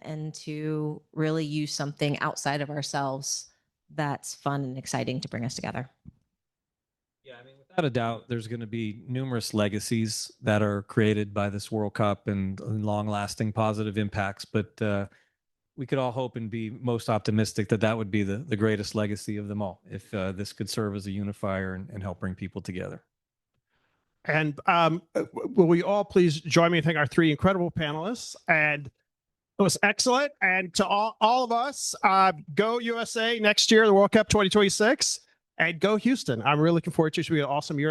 and to really use something outside of ourselves that's fun and exciting to bring us together. Yeah, I mean, without a doubt, there's going to be numerous legacies that are created by this World Cup and long-lasting positive impacts. But we could all hope and be most optimistic that would be the greatest legacy of them all, if this could serve as a unifier and help bring people together. And will we all please join me in thanking our three incredible panelists? And it was excellent. And to all of us, go USA next year, the World Cup 2026, and go Houston. I'm really looking forward to it. It's going to be an awesome year.